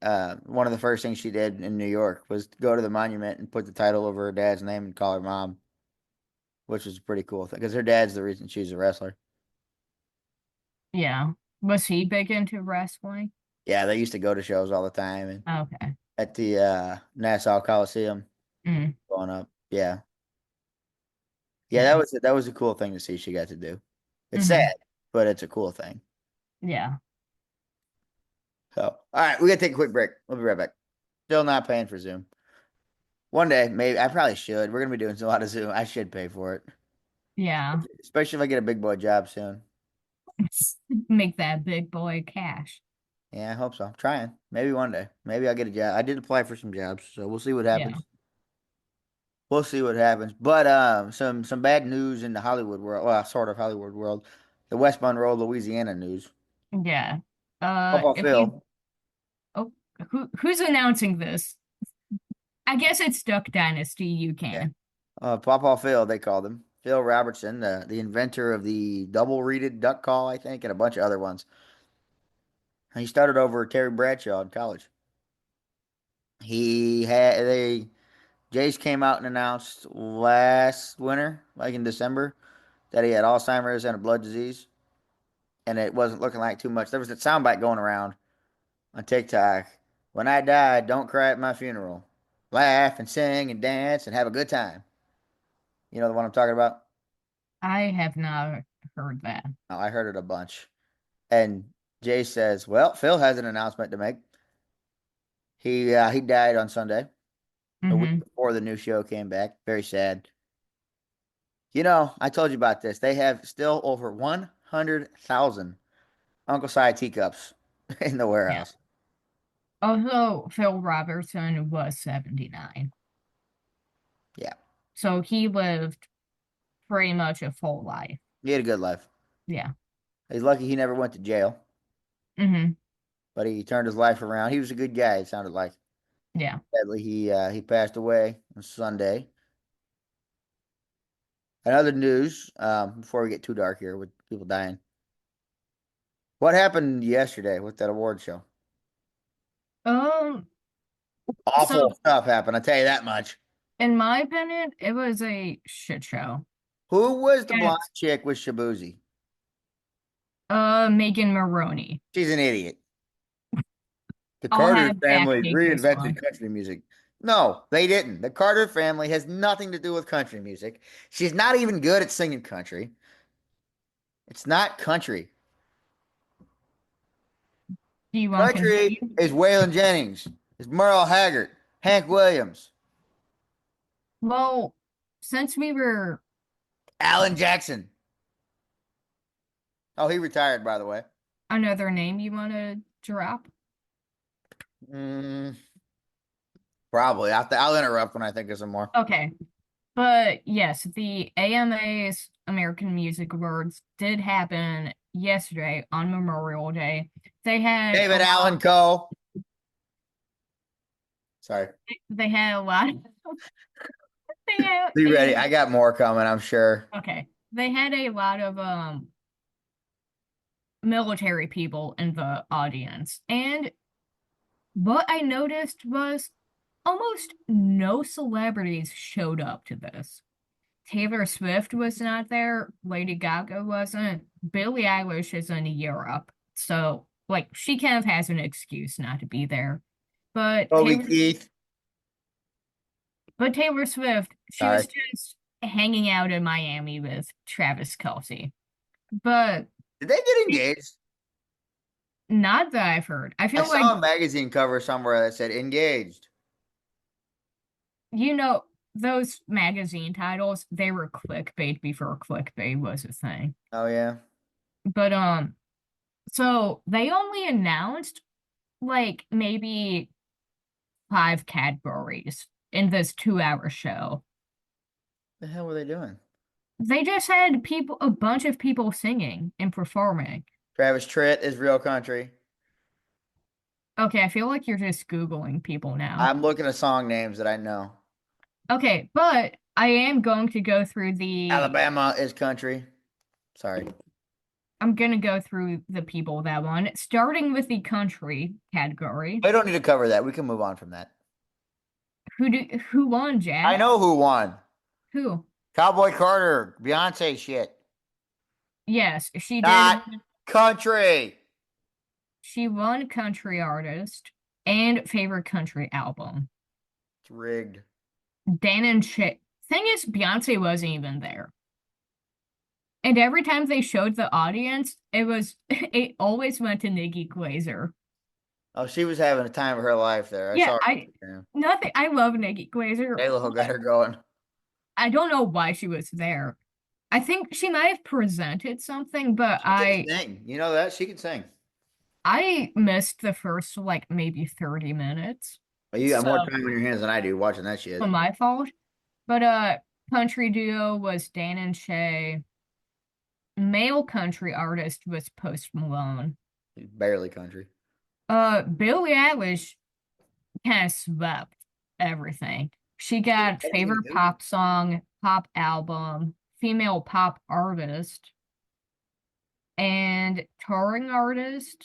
And one of the first things she did in New York was go to the monument and put the title over her dad's name and call her mom, which was a pretty cool thing because her dad's the reason she's a wrestler. Yeah. Was he big into wrestling? Yeah, they used to go to shows all the time and Okay. at the Nassau Coliseum Mm. going up. Yeah. Yeah, Yeah. that was a cool thing to see she got to do. It's Hmm. sad, but it's a cool thing. Yeah. So, all right, we gotta take a quick break. We'll be right back. Still not paying for Zoom. One day, maybe I probably should. We're gonna be doing a lot of Zoom. I should pay for it, Yeah. especially if I get a big boy job soon. Make that big boy cash. Yeah, I hope so. I'm trying. Maybe one day. Maybe I'll get a job. I did apply for some jobs, so we'll see what Yeah. happens. We'll see what happens. But some bad news in the Hollywood world. Well, sort of Hollywood world. The West Monroe, Louisiana news. Yeah. Papa If you Phil. oh who's announcing this? I guess it's Duck Dynasty. You Yeah. can. Papa Phil, they called him. Phil Robertson, the inventor of the double reeded duck call, I think, and a bunch of other ones. And he started over Terry Bradshaw in college. They Jace came out and announced last winter, like in December, that he had Alzheimer's and a blood disease, and it wasn't looking like too much. There was a soundbite going around on TikTok. When I die, don't cry at my funeral. Laugh and sing and dance and have a good time. You know the one I'm talking about? I have not heard that. Oh, I heard it a bunch. And Jay says, "Well, Phil has an announcement to make. He died on Sunday, a week Hmm. before the new show came back. Very sad. You know, I told you about this. They have still over 100,000 Uncle Si teacups in the Yeah. warehouse. Although Phil Robertson was 79, Yeah, so he lived pretty much a full life. he had a good life. Yeah. He's lucky he never went to jail, Hmm. but he turned his life around. He was a good guy. It sounded like. Yeah. Sadly, he passed away on Sunday. And other news, before we get too dark here with people dying, what happened yesterday with that award show? Um. So, Awful stuff happened. I tell you that much. in my opinion, it was a shit show. Who was the blonde Yes. chick with Shabuzi? Megan Maroney. She's an idiot. The I'll Carter have Zach family take this reinvented one. country music. No, they didn't. The Carter family has nothing to do with country music. She's not even good at singing country. It's not country. Do you want to Country continue? is Waylon Jennings, is Merle Haggard, Hank Williams, Well, since we were Alan Jackson. Oh, he retired, by the way. another name you want to drop? Mm, probably. I'll interrupt when I think of some more. Okay. But yes, the AMA's American Music Awards did happen yesterday on Memorial Day. They had a David lot, Allen Coe. Sorry. they had a lot, they had Be ready. a, I got more coming, I'm sure. okay. They had a lot of military people in the audience. And what I noticed was almost no celebrities showed up to this. Taylor Swift was not there. Lady Gaga wasn't. Billie Eilish is in Europe. So, like, she kind of has an excuse not to be there. But Toby Taylor, Keith. but Taylor Swift, she Sorry. was just hanging out in Miami with Travis Kelce. But Did they get engaged? not that I've heard. I I feel like, saw a magazine cover somewhere that said engaged. you know, those magazine titles, they were clickbait before clickbait was a thing. Oh yeah. But so they only announced like maybe 5 categories in this 2 hour show. The hell were they doing? They just had people, a bunch of people singing and performing. Travis Tritt is real country. Okay, I feel like you're just Googling people now. I'm looking at song names that I know. Okay, but I am going to go through Alabama is country. Sorry. I'm gonna go through the people that won, starting with the country category. We don't need to cover that. We can move on from that. Who won, I Jack? know who won. Who? Cowboy Carter, Beyonce shit. Yes, she did Not win. country. She won country artist and favorite country album. It's rigged. Dan and Shay. Thing is, Beyonce wasn't even there. And every time they showed the audience, it always went to Nikki Glazer. Oh, she was having a time of her life there. I Yeah, saw I her. nothing. I love Nikki Glazer. J-Lo got her going. I don't know why she was there. I think she might have presented something, but She can sing. You know that? She can sing. I missed the first like maybe 30 minutes. Well, you got So more time on your hands than I do watching that shit. my fault. But country duo was Dan and Shay. Male country artist was Post Malone. Barely country. Billie Eilish kind of swept everything. She got Technically favorite new. pop song, pop album, female pop artist, and touring artist.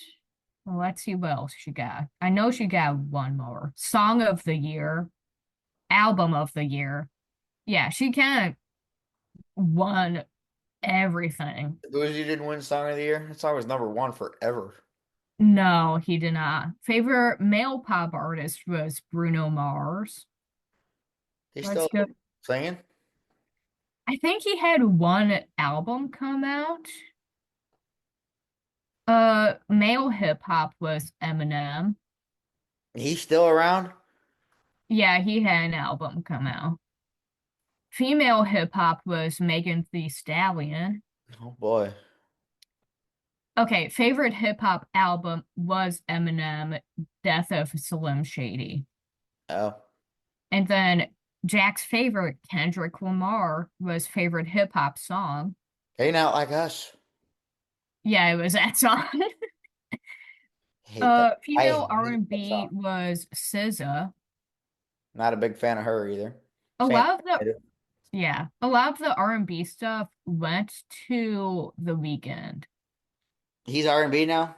Well, let's see what else she got. I know she got one more. Song of the year, album of the year. Yeah, she kind of won everything. Bougie didn't win Song of the Year. That song was number one forever. No, he did not. Favorite male pop artist was Bruno Mars. He's Let's still go. singing. I think he had one album come out. Male hip hop was Eminem. He's still around. Yeah, he had an album come out. Female hip hop was Megan Thee Stallion. Oh boy. Okay, favorite hip hop album was Eminem, Death of Slim Shady. Oh. And then Jack's favorite, Kendrick Lamar, was favorite hip hop song. Hey, not like us. Yeah, it was that song. Hate that. I Female hate that R&B song. was SZA. Not a big fan of her either. A Sam. lot of the Yeah, a lot of the R&B stuff went to The Weeknd. He's R&B now.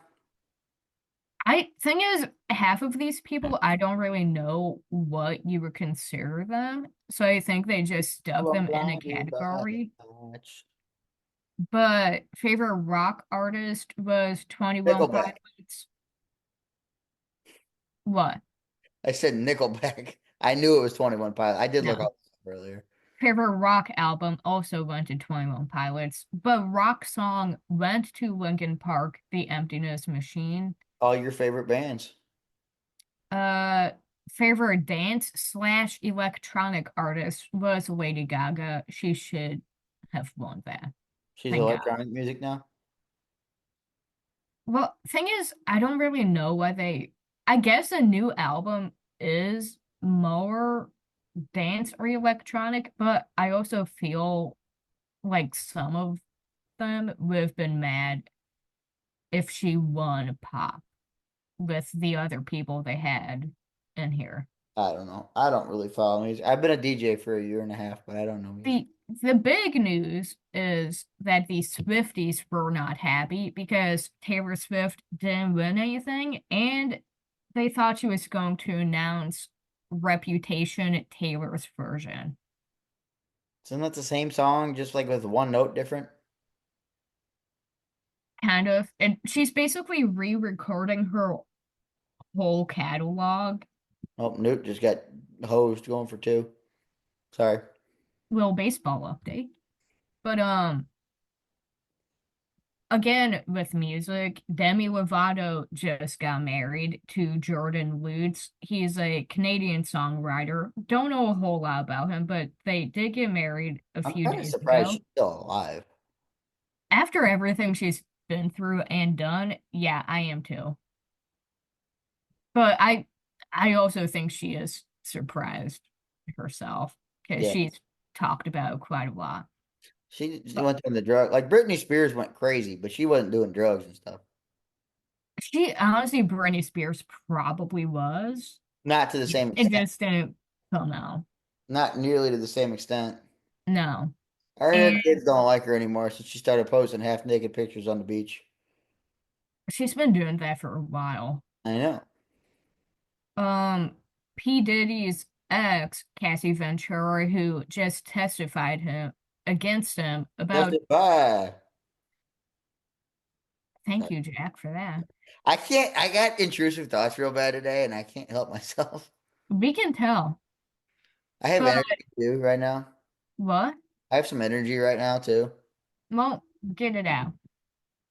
I thing is, half of these people I don't really know what you would consider them, so I think they just I stuck won't them in a blind you by the category. touch. But favorite rock artist was 21 Nickelback. Pilots. What? I said Nickelback. I knew it was 21 Pilot. I did look No. up earlier. Favorite rock album also went to 21 Pilots, but rock song went to Linkin Park, The Emptiness Machine. All your favorite bands. Uh, favorite dance slash electronic artist was Lady Gaga. She should have won that. She's Thank God. electronic music now. Well, thing is, I don't really know why I guess a new album is more dance or electronic, but I also feel like some of them would have been mad if she won pop with the other people they had in here. I don't know. I don't really follow music. I've been a DJ for a year and a half, but I don't know music. The big news is that the Swifties were not happy because Taylor Swift didn't win anything, and they thought she was going to announce Reputation Taylor's version. Isn't that the same song, just like with one note different? Kind of. And she's basically re-recording her whole catalog. Oh, Newt just got hosed going for two. Sorry. Little baseball update. But again with music, Demi Lovato just got married to Jordan Lutz. He's a Canadian songwriter. Don't know a whole lot about him, but they did get married a I'm few kind of days surprised ago. she's still alive. After everything she's been through and done, yeah, I am too. But I also think she is surprised herself because Yeah. she's talked about it quite a lot. She But went doing the drug. Like Britney Spears went crazy, but she wasn't doing drugs and stuff. she honestly, Britney Spears probably was. Not to the same It extent. just didn't come out. Not nearly to the same extent. No. I heard her And kids don't like her anymore since she started posting half naked pictures on the beach. she's been doing that for a while. I know. Um, P. Diddy's ex, Cassie Ventura, who just testified him against him about, Justify. thank you, Jack, for that. I can't. I got intrusive thoughts real bad today, and I can't help myself. We can tell. I have But energy too right now. what? I have some energy right now too. Well, get it out.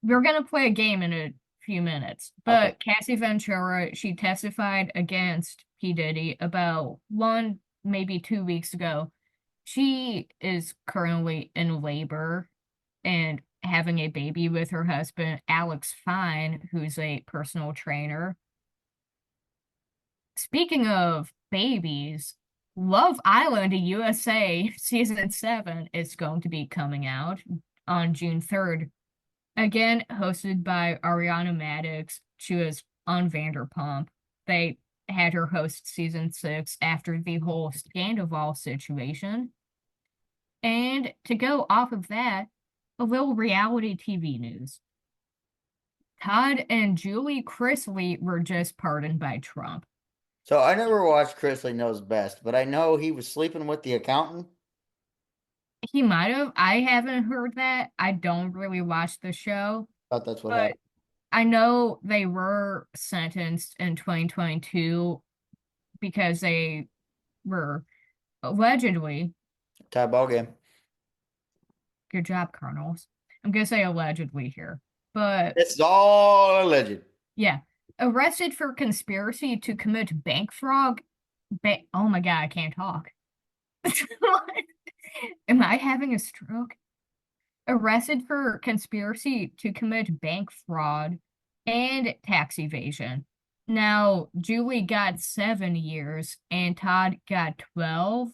We're gonna play a game in a few minutes. Okay. But Cassie Ventura, she testified against P. Diddy about one, maybe 2 weeks ago. She is currently in labor and having a baby with her husband, Alex Fine, who's a personal trainer. Speaking of babies, Love Island USA season 7 is going to be coming out on June 3rd. Again, hosted by Ariana Madix. She was on Vanderpump. They had her host season 6 after the whole Scandival situation. And to go off of that, a little reality TV news. Todd and Julie Chrisley were just pardoned by Trump. So I never watched Chrisley Knows Best, but I know he was sleeping with the accountant. He might have. I haven't heard that. I don't really watch the show, Thought that's what but happened. I know they were sentenced in 2022 because they were allegedly, Tie ball game. good job, Colonels. I'm gonna say allegedly here, but It's all alleged. yeah, arrested for conspiracy to commit bank fraud. Oh my God, I can't talk. Am I having a stroke? Arrested for conspiracy to commit bank fraud and tax evasion. Now, Julie got 7 years and Todd got 12.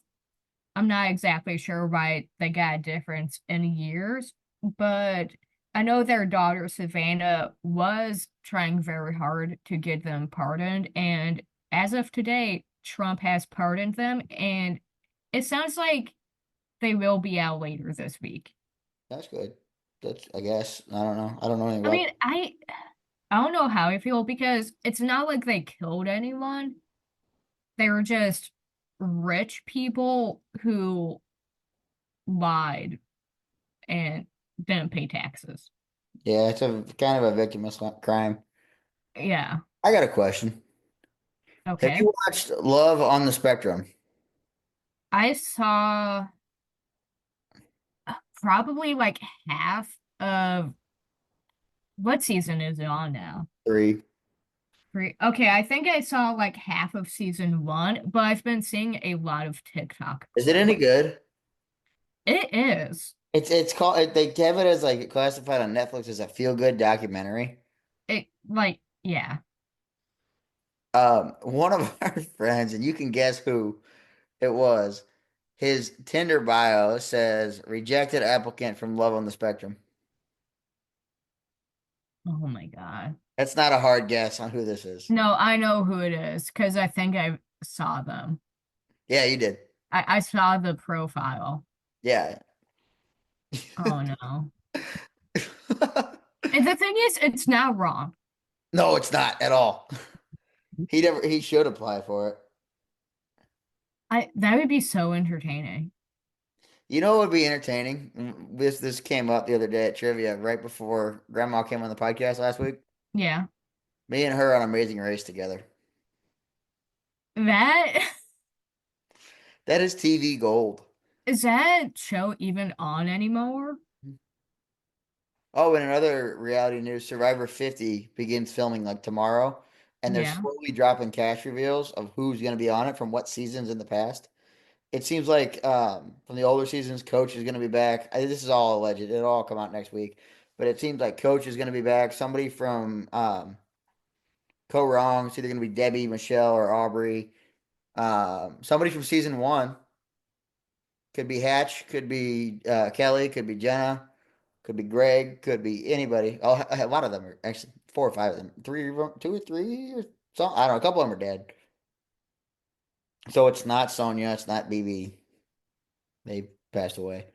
I'm not exactly sure why they got a difference in years, but I know their daughter Savannah was trying very hard to get them pardoned, and as of today, Trump has pardoned them, and it sounds like they will be out later this week. That's good. That's, I guess. I don't know. I don't know anything I about mean, I don't know how I feel because it's not like they killed anyone. They were just rich people who lied and didn't pay taxes. Yeah, it's a kind of a victimless crime. Yeah. I got a question. Have Okay. you watched Love on the Spectrum? I saw probably like half of what season is it on now? Three. Three. Okay, I think I saw like half of season 1, but I've been seeing a lot of TikTok Is it any clips. good? It is. It's called they have it as like classified on Netflix as a feel good documentary. It like yeah. One of our friends, and you can guess who it was. His Tinder bio says rejected applicant from Love on the Spectrum. Oh my God. That's not a hard guess on who this is. No, I know who it is because I think I saw them. Yeah, you did. I saw the profile. Yeah. Oh no. And the thing is, it's not wrong. No, it's not at all. He should apply for it. I that would be so entertaining. You know what would be entertaining? This came up the other day at trivia right before Grandma came on the podcast last week. Yeah. Me and her on Amazing Race together. That That is TV gold. is that show even on anymore? Oh, and another reality news, Survivor 50 begins filming like tomorrow, and they're Yeah. slowly dropping cash reveals of who's going to be on it from what seasons in the past. It seems like from the older seasons, Coach is going to be back. This is all alleged. It'll all come out next week. But it seems like Coach is going to be back. Somebody from Co Wrong. It's either going to be Debbie, Michelle, or Aubrey. Somebody from season one. Could be Hatch. Could be Kelly. Could be Jenna. Could be Greg. Could be anybody. Oh, a lot of them are actually four or five of them. Three, two or three, or something. I don't know. A couple of them are dead. So it's not Sonia. It's not BB. They passed away.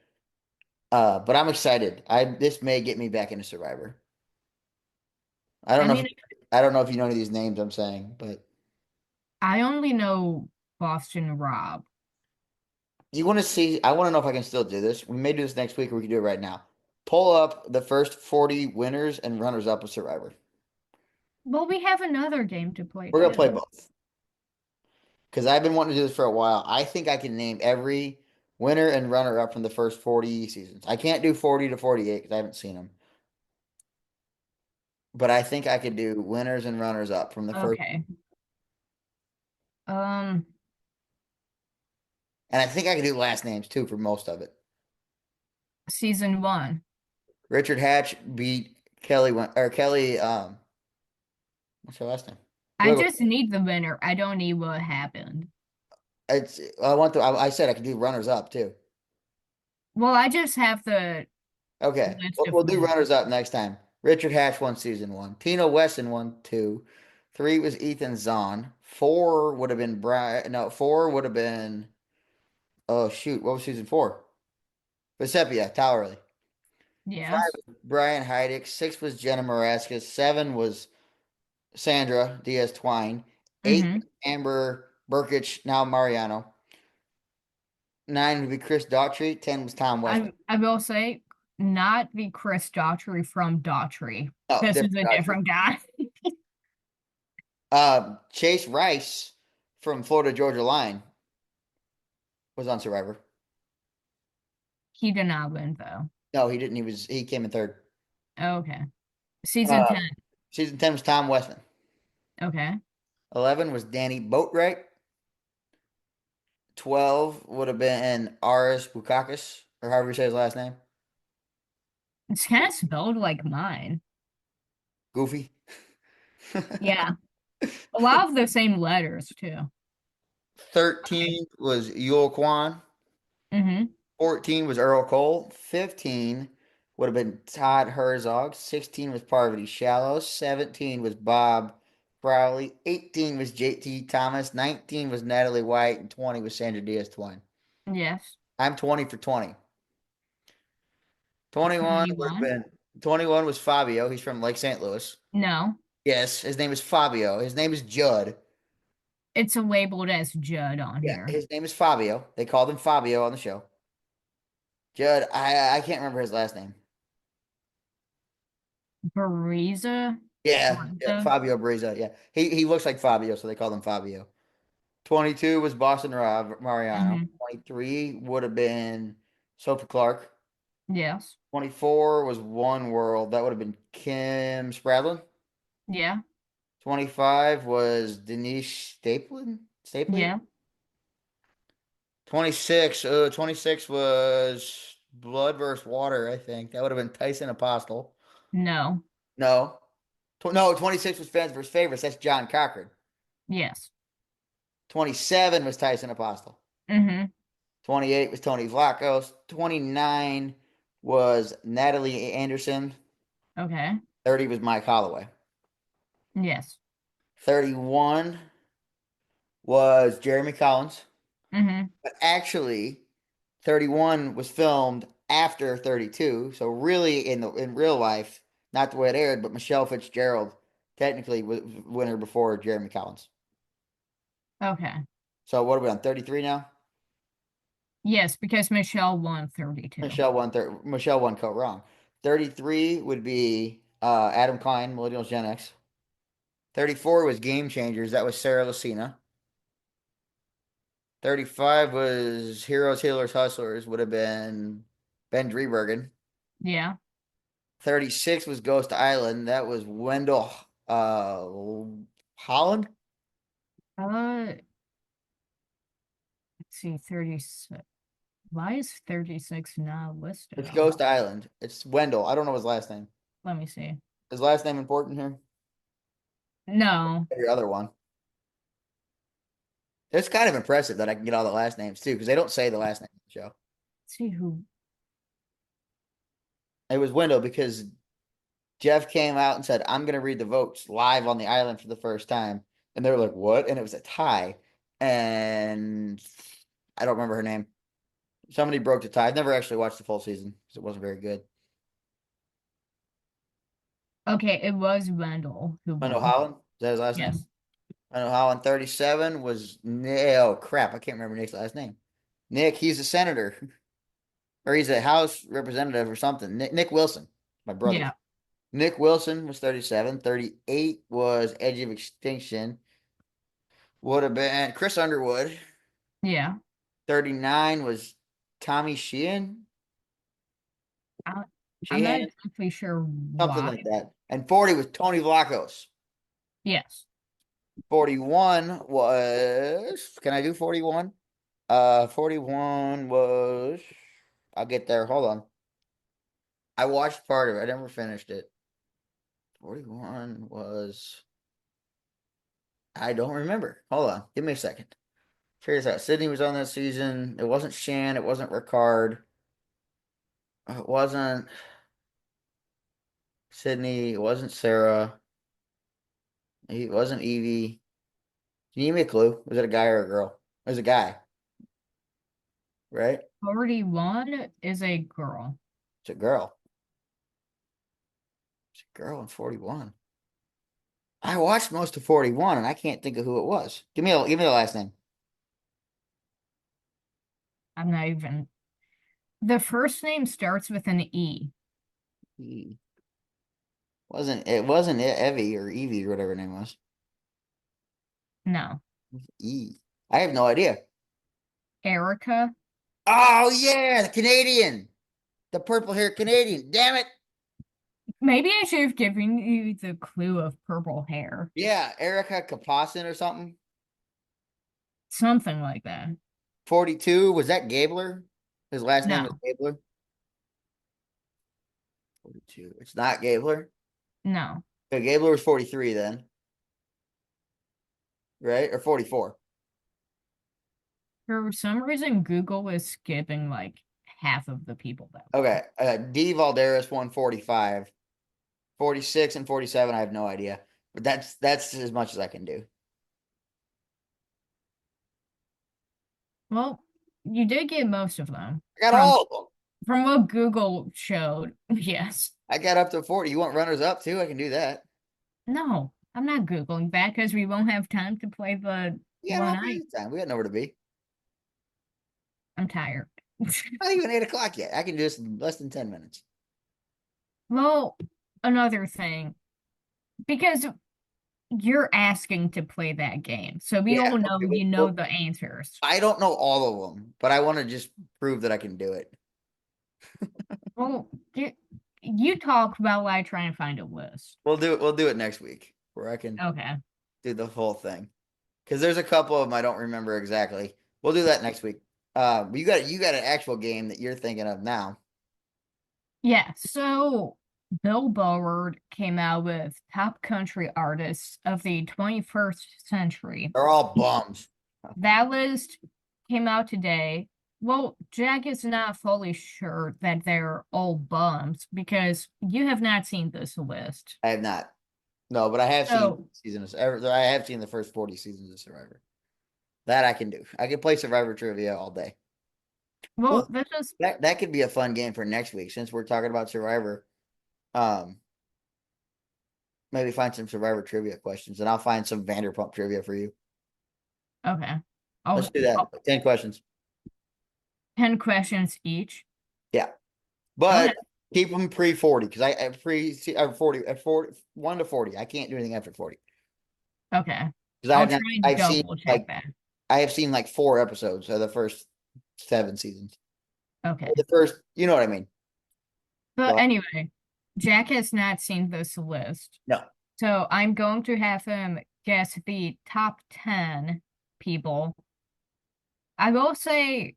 But I'm excited. This may get me back into Survivor. I don't I know if mean, I don't know if you know any of these names I'm saying, but I only know Boston Rob. you want to see? I want to know if I can still do this. We may do this next week, or we can do it right now. Pull up the first 40 winners and runners up of Survivor. Well, we have another game to play We're gonna play too. both because I've been wanting to do this for a while. I think I can name every winner and runner up from the first 40 seasons. I can't do 40 to 48 because I haven't seen them, but I think I could do winners and runners up from the first. Okay. Um, And I think I could do last names too for most of it. season one. Richard Hatch beat Kelly or Kelly. What's her last name? I Wait, wait. just need the winner. I don't need what happened. It's I want to. I said I could do runners up too. Well, I just have the Okay, list we'll, of we'll do winners. runners up next time. Richard Hatch won season one. Tina Weston won two. Three was Ethan Zahn. Four would have been Brian. No, four would have been. Oh shoot, what was season four? Vecepia, Towerley. Five Yes. was Brian Heidick. Six was Jenna Maraskis. Seven was Sandra Diaz Twine. Eight Mm-hmm. was Amber Burkich, now Mariano. Nine would be Chris Daughtry. 10 was Tom Westman. I will say not the Chris Daughtry from Daughtry. Oh, This is different a Daughtry. different guy. Chase Rice from Florida Georgia Line was on Survivor. He did not win though. No, he didn't. He came in third. Okay. Season Uh, 10. season 10 was Tom Westman. Okay. 11 was Danny Boatwright. 12 would have been Aris Bukakis, or however you say his last name. It's kind of spelled like mine. Goofy. Yeah. A lot of the same letters too. Okay. 13 was Yul Kwan. Mm-hmm. 14 was Earl Cole. 15 would have been Todd Herzog. 16 was Parvati Shallows. 17 was Bob Crowley. 18 was JT Thomas. 19 was Natalie White. And 20 was Sandra Diaz Twine. Yes. I'm 20 for 20. 21 would have 21. been 21 was Fabio. He's from Lake St. Louis. No. Yes, his name is Fabio. His name is Judd. It's labeled as Judd on Yeah, here. his name is Fabio. They called him Fabio on the show. Judd, I can't remember his last name. Bariza. Yeah, Bariza. Fabio Briza. Yeah, he looks like Fabio, so they called him Fabio. 22 was Boston Rob Mariano. Mm-hmm. 23 would have been Sophie Clark. Yes. 24 was One World. That would have been Kim Spradlin. Yeah. 25 was Denise Stapley. Yeah. 26 was Blood versus Water, I think. That would have been Tyson Apostle. No. No. No, 26 was Fans versus Favorites. That's John Cochran. Yes. 27 was Tyson Apostle. Mm-hmm. 28 was Tony Vlachos. 29 was Natalie Anderson. Okay. 30 was Mike Holloway. Yes. 31 was Jeremy Collins. Mm-hmm. But actually, 31 was filmed after 32. So really in real life, not the way it aired, but Michelle Fitzgerald technically was winner before Jeremy Collins. Okay. So what are we on? 33 now? Yes, because Michelle won 32. Michelle won co wrong. 33 would be Adam Klein, Millennials Gen X. 34 was Game Changers. That was Sarah Lucina. 35 was Heroes, Healers, Hustlers. Would have been Ben Drebergen. Yeah. 36 was Ghost Island. That was Wendell uh Holland. let's see, 36. Why is 36 not listed It's on? Ghost Island. It's Wendell. I don't know his last name. Let me see. His last name important here? No. Your other one. It's kind of impressive that I can get all the last names too, because they don't say the last name of the show. Let's see who. It was Wendell because Jeff came out and said, I'm going to read the votes live on the island for the first time. And they were like, what? And it was a tie. And I don't remember her name. Somebody broke the tie. I've never actually watched the full season because it wasn't very good. Okay, it was Wendell who I know won. Holland. Is that his last name? Yes. I know Holland 37 was, oh crap. I can't remember Nick's last name. Nick, he's a senator or he's a House representative or something. Nick Wilson, my brother. Yeah. Nick Wilson was 37. 38 was Edge of Extinction. Would have been Chris Underwood. Yeah. 39 was Tommy Sheehan. I, I'm not Sheehan, exactly sure something why. like that. And 40 was Tony Vlachos. Yes. 41 was, can I do 41? 41 was, I'll get there. Hold on. I watched part of it. I never finished it. 41 was, I don't remember. Hold on. Give me a second. Figure this out. Sydney was on that season. It wasn't Shan. It wasn't Ricard. It wasn't Sydney. It wasn't Sarah. It wasn't Evie. Can you give me a clue? Was it a guy or a girl? It was a guy, right? 41 is a girl. It's a girl. It's a girl in 41. I watched most of 41 and I can't think of who it was. Give me the last name. I'm not even. The first name starts with an E. E. Wasn't it Evie or Evie or whatever her name was. No. E. I have no idea. Erica. Oh yeah, the Canadian. The purple hair Canadian. Damn it. Maybe I should have given you the clue of purple hair. Yeah, Erica Kapasin or something. Something like that. 42. Was that Gabler? His last name was No. Gabler. 42. It's not Gabler. No. So Gabler was 43 then, right? Or 44. For some reason, Google was skipping like half of the people that Okay. won. D. Valderas won 45. 46 and 47, I have no idea. But that's as much as I can do. Well, you did get most of them I got from all of them. what Google showed. Yes. I got up to 40. You want runners up too? I can do that. No, I'm not Googling that because we won't have time to play the We got one all kinds I. of time. We got nowhere to be. I'm tired. Not even 8 o'clock yet. I can do this in less than 10 minutes. Well, another thing, because you're asking to play that game, so we Yeah. all know Okay. you know Well, the answers. I don't know all of them, but I want to just prove that I can do it. Well, you talk while I try and find a list. We'll do it. We'll do it next week where I can Okay. do the whole thing. Because there's a couple of them I don't remember exactly. We'll do that next week. You got an actual game that you're thinking of now. Yeah, so Billboard came out with top country artists of the 21st century. They're all bums. That list came out today. Well, Jack is not fully sure that they're all bums because you have not seen this list. I have not. No, but I have seen So, I have seen the first 40 seasons of Survivor. That I can do. I can play Survivor trivia all day. Ooh, well, this is that could be a fun game for next week since we're talking about Survivor. Um, maybe find some Survivor trivia questions, and I'll find some Vanderpump trivia for you. okay. Let's I'll, do that. I'll 10 questions. 10 questions each. Yeah, Okay. but keep them pre 40 because I pre 40 at 40 1 to 40. I can't do anything after 40 Okay. because I I'll have not. try and double check that. I have seen like 4 episodes of the first 7 seasons. Okay. Or the first, you know what I mean. But So anyway, Jack has not seen this list. No. So I'm going to have him guess the top 10 people. I will say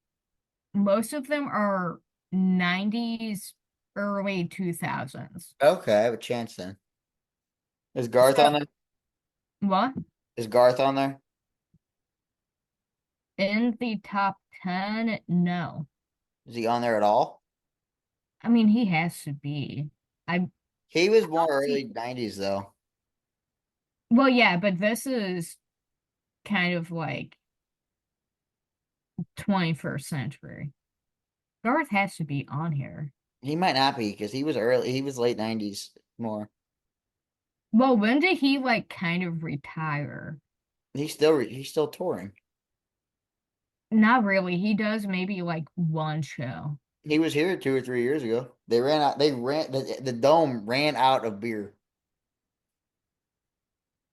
most of them are 90s, early 2000s. Okay, I have a chance then. Is Garth So, on there? what? Is Garth on there? In the top 10? No. Is he on there at all? I mean, he has to be. I He was more don't early see. 90s though. Well, yeah, but this is kind of like 21st century. Garth has to be on here. He might not be because he was early. He was late 90s more. Well, when did he like kind of retire? He's still touring. Not really. He does maybe like one show. He was here 2 or 3 years ago. The dome ran out of beer.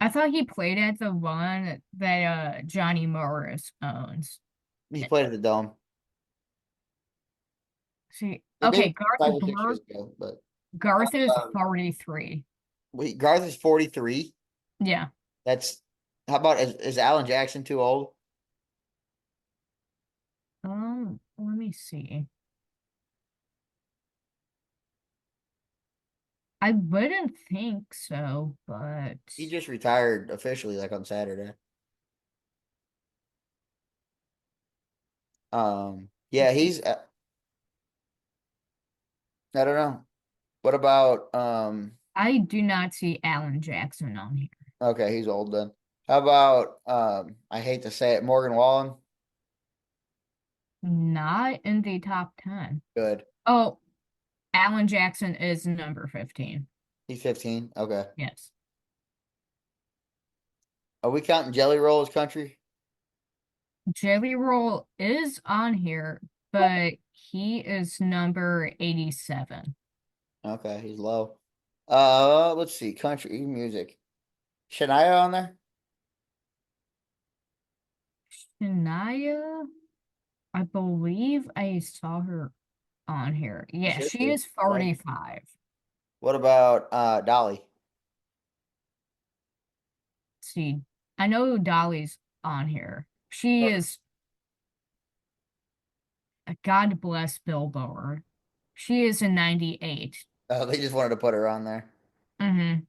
I thought he played at the one that Johnny Morris owns. He played at the dome. See, Maybe okay, 5 or 6 years ago, but Garth is um, 43. wait, Garth is 43. Yeah. That's how about is Alan Jackson too old? Let me see. I wouldn't think so, but He just retired officially like on Saturday. Yeah, I don't know. What about I do not see Alan Jackson on here. okay, he's old then. How about I hate to say it, Morgan Wallen? Not in the top 10. Good. Oh, Alan Jackson is number 15. He's 15. Okay. Yes. Are we counting Jelly Roll as country? Jelly Roll is on here, but he is number 87. Okay, he's low. Let's see, country music. Shania on there? Shania, I believe I saw her on here. She Yeah, should she be, is right? 45. What about Dolly? See, I know Dolly's on here. She is, God bless Billboard. She is a 98. They just wanted to put her on there. Mm-hmm.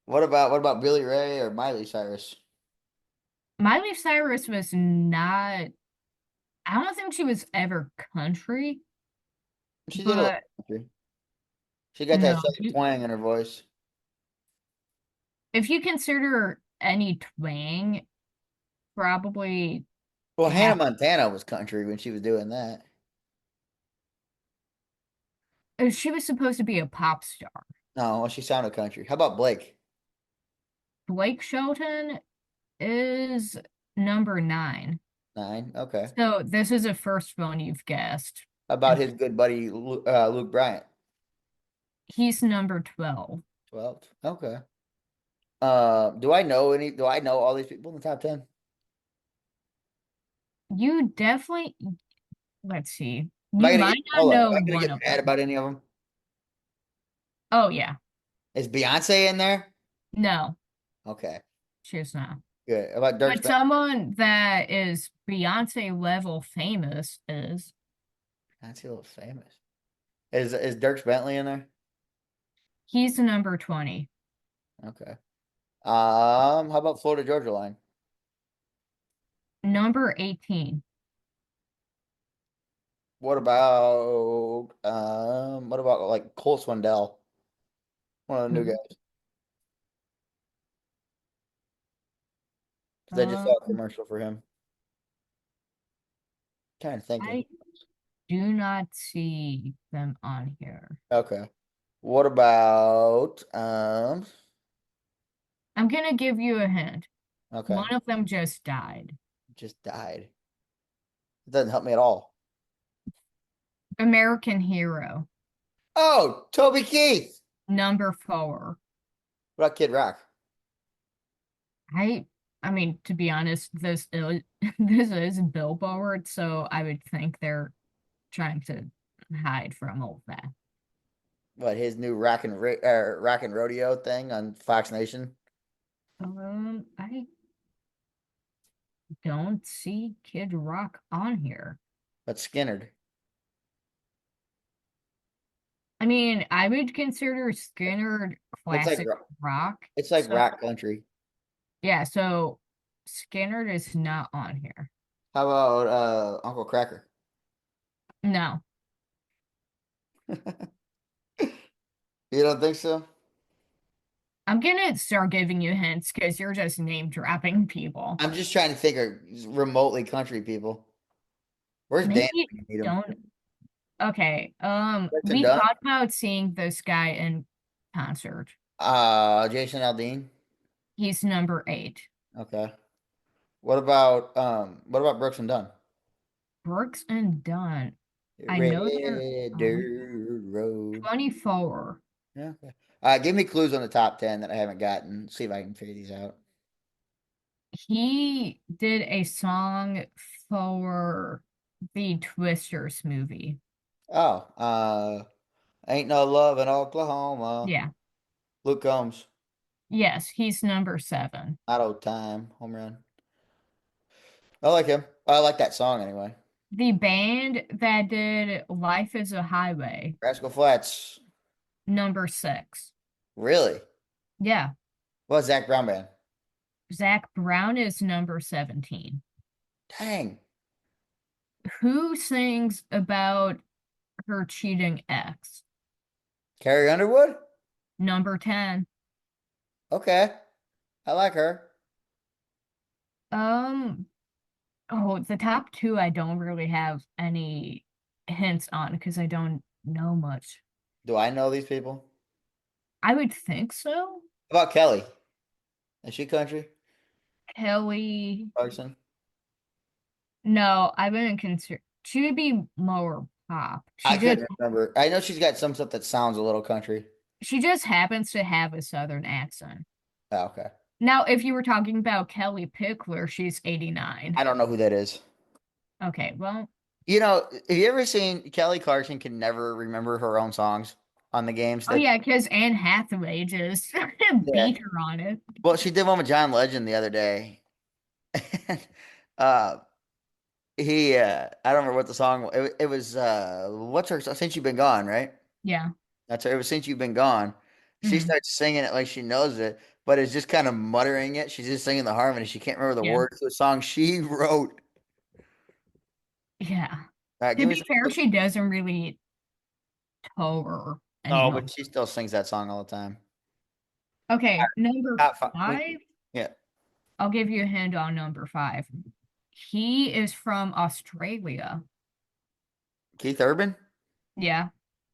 What about Billy Ray or Miley Cyrus? Miley Cyrus was not, I don't think she was ever country, She did a little but country. She got that no. southern twang in her voice. If you consider any twang, probably Well, Hannah half. Montana was country when she was doing that. She was supposed to be a pop star. No, well, she sounded country. How about Blake? Blake Shelton is number 9. 9. Okay. So this is the first one you've guessed. How about And his good buddy Luke Bryant? he's number 12. 12. Okay. Do I know all these people in the top 10? You definitely, let's see. Am I You gonna get might not hold on? Am know I gonna one get of mad them. about any of them? Oh, yeah. Is Beyonce in there? No, Okay. she's not. Good. How about Dirk But Bentley? someone that is Beyonce level famous is Beyonce a little famous. Is Dirk Bentley in there? he's number 20. Okay. How about Florida Georgia Line? Number 18. What about like Cole Swindell? One of the new Who? guys. Because I just Uh, saw a commercial for him. Trying to think of. I do not see them on here. Okay. What about I'm gonna give you a hint. okay. One of them just died. Just died. It doesn't help me at all. American Hero, Oh, Toby Keith. number 4. What about Kid Rock? I I mean, to be honest, this is this is Billboard, so I would think they're trying to hide from all that. What his new rock and rodeo thing on Fox Nation? I don't see Kid Rock on here. But Skinnerd. I mean, I would consider Skinner It's like classic rock. it's like So, rock country. yeah, so Skinner is not on here. How about Uncle Cracker? No, You don't think so? I'm gonna start giving you hints because you're just name dropping people. I'm just trying to think of remotely country people. Where's Dan Maybe when you need him? don't. Okay, Richard we Dunn? talked about seeing this guy in concert. Jason Aldean? He's number 8. Okay. What about Brooks and Dunn? Brooks and Dunn. I know they're Red Dirt Road. 24. Yeah. Okay. Give me clues on the top 10 that I haven't gotten. See if I can figure these out. He did a song for the Twisters movie. Oh, Ain't No Love in Oklahoma. Yeah. Luke Combs. Yes, he's number 7. Auto Time. Home run. I like him. I like that song anyway. The band that did Life is a Highway, Rascal Flats. number 6. Really? Yeah. What Zach Brown band? Zach Brown is number 17. Dang. Who sings about her cheating ex? Carrie Underwood? Number 10. Okay. I like her. Um, oh, the top 2 I don't really have any hints on because I don't know much. Do I know these people? I would think so. How about Kelly? Is she country? Kelly, Clarkson? no, I wouldn't consider. She would be more pop. I couldn't remember. I know she's got some stuff that sounds a little country. She just happens to have a southern accent. Oh, okay. Now, if you were talking about Kelly Pickler, she's 89. I don't know who that is. Okay, well, You know, have you ever seen Kelly Clarkson can never remember her own songs on the games oh that yeah, because Anne Hathaway just yeah. beat her on it. Well, she did one with John Legend the other day. uh I don't remember what the song it was what's her Since You've Been Gone, right? Yeah. That's her. It was Since You've Been Gone. She Hmm. starts singing it like she knows it, but is just kind of muttering it. She's just singing the harmony. She can't remember the Yeah. words to a song she wrote. Yeah. All right, To give me be some. fair, she doesn't really tour Oh, anymore. but she still sings that song all the time. Okay, number Top five. 5. Yeah. I'll give you a hint on number 5. He is from Australia. Keith Urban Yeah.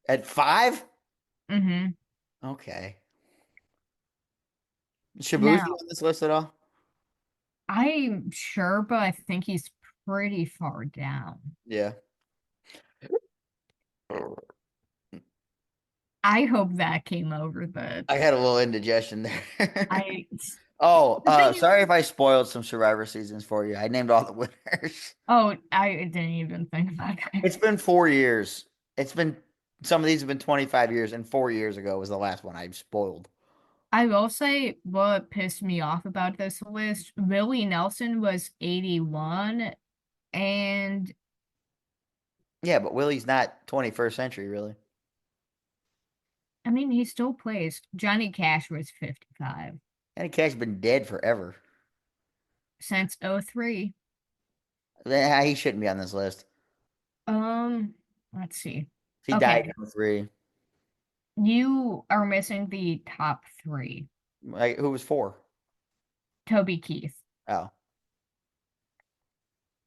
at 5? Mm-hmm. Okay. Shabuzi Now, on this list at all? I'm sure, but I think he's pretty far down. Yeah. I hope that came over I the had a little indigestion there. I Oh, the thing is sorry if I spoiled some Survivor seasons for you. I named all the winners. oh, I didn't even think about that. It's been 4 years. It's been some of these have been 25 years, and 4 years ago was the last one I spoiled. I will say what pissed me off about this list, Willie Nelson was 81 and Yeah, but Willie's not 21st century, really. I mean he still plays. Johnny Cash was 55 Johnny Cash's been dead forever. since '03. He shouldn't be on this list. Let's see. He died Okay, in '03. you are missing the top 3. Like, who was four? Toby Keith. Oh,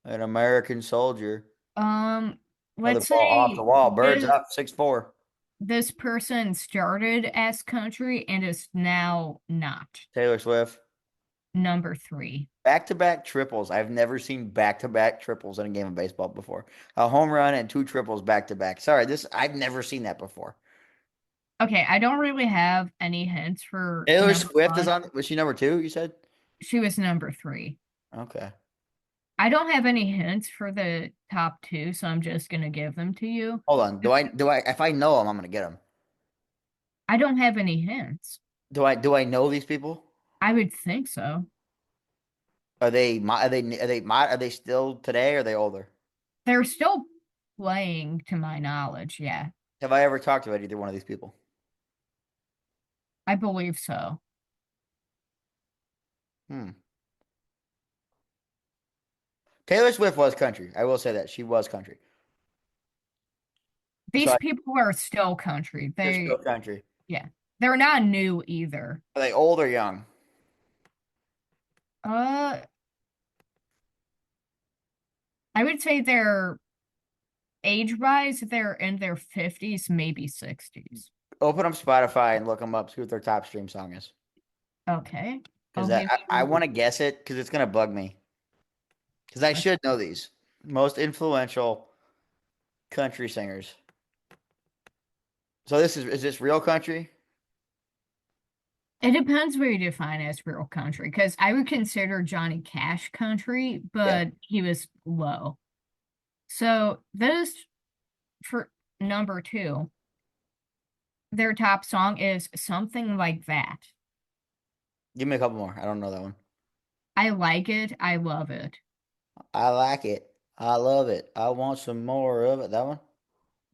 an American soldier. Um, Another let's ball off the say wall. Birds up, 6'4". this person started as country and is now not. Taylor Swift. Number 3. Back-to-back triples. I've never seen back-to-back triples in a game of baseball before. A home run and two triples back-to-back. Sorry, this I've never seen that before. Okay, I don't really have any hints for Taylor number Swift is 1. on. Was she number two? You said. She was number 3. Okay. I don't have any hints for the top 2, so I'm just gonna give them to you. Hold on. Do I? If I know them, I'm gonna get them. I don't have any hints. Do I know these people? I would think so. Are they still today or are they older? They're still playing, to my knowledge. Yeah, Have I ever talked about either one of these people? I believe so. Hmm. Taylor Swift was country. I will say that she was country. So These people are still country. they're still country. Yeah, they're not new either. Are they old or young? Uh, I would say they're age-wise, they're in their 50s, maybe 60s. Open up Spotify and look them up. See what their top stream song is. Okay. Because I'll that give I you want to guess it because it's gonna bug me. Because I a, should know these most influential country singers. So is this real country? it depends what you define as real country, because I would consider Johnny Cash country, Yeah. but he was low. So those for number two, their top song is Something Like That. Give me a couple more. I don't know that one. I like it. I love it. I like it. I love it. I want some more of it. That one?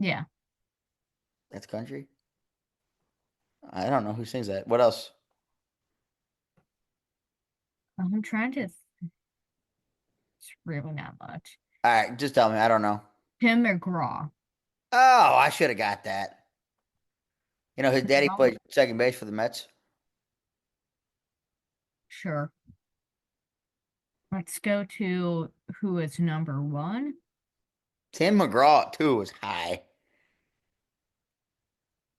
Yeah. That's country? I don't know who sings that. What else? I'm trying to, it's really not much. All right, just tell me. I don't know. Tim McGraw. Oh, I should have got that. You know, his daddy No, played second base for the Mets. sure. Let's go to who is number one. Tim McGraw, too, was high.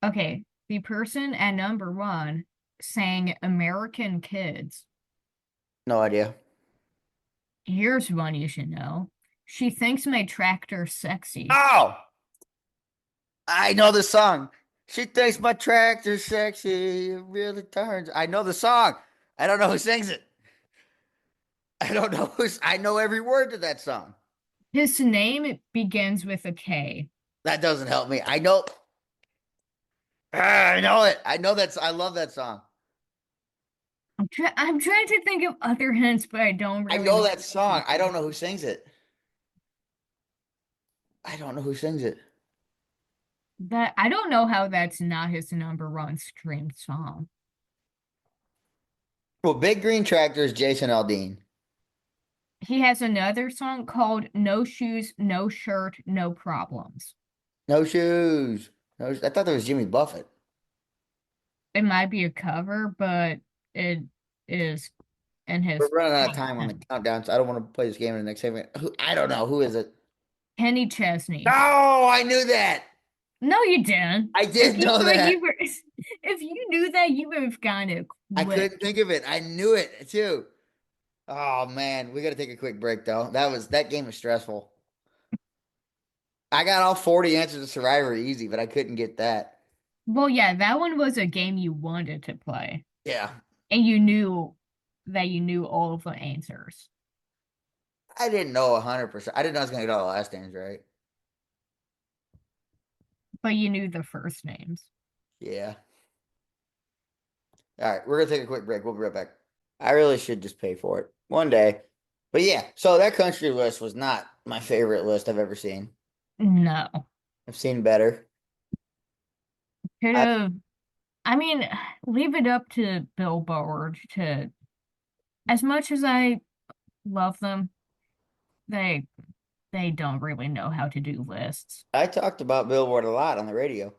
Okay, the person at number one sang American Kids. No idea. Here's one you should know. She thinks my tractor's sexy. Oh, I know the song. She thinks my tractor's sexy. It really turns. I know the song. I don't know who sings it. I don't know who's. I know every word to that song. His name begins with a K. That doesn't help me. I know. I know it. I know that's. I love that song. I'm trying to think of other hints, but I don't I really know know. that song. I don't know who sings it. I don't know who sings it. That I don't know how that's not his number one streamed song. Well, Big Green Tractor is Jason Aldean. He has another song called No Shoes, No Shirt, No Problems. No shoes. No, I thought that was Jimmy Buffett. It might be a cover, but it is in We're his running out of top time on the 10. countdown, so I don't want to play this game in the next segment. I don't know. Who is it? Kenny Chesney. No, I knew that. No, you didn't. I If did you know were, that. if you knew that, you would have gotten it I couldn't quick. think of it. I knew it too. Oh man, we got to take a quick break though. That game was stressful. I got all 40 answers to Survivor easy, but I couldn't get that. Well, yeah, that one was a game you wanted to play, Yeah, and you knew that you knew all of the answers, I didn't know 100%. I didn't know I was gonna get all the last names right. but you knew the first names. Yeah. All right, we're gonna take a quick break. We'll be right back. I really should just pay for it one day. But yeah, so that country list was not my favorite list I've ever seen. No. I've seen better. Could I have, I mean, leave it up to Billboard to, as much as I love them, they they don't really know how to do lists. I talked about Billboard a lot on the radio.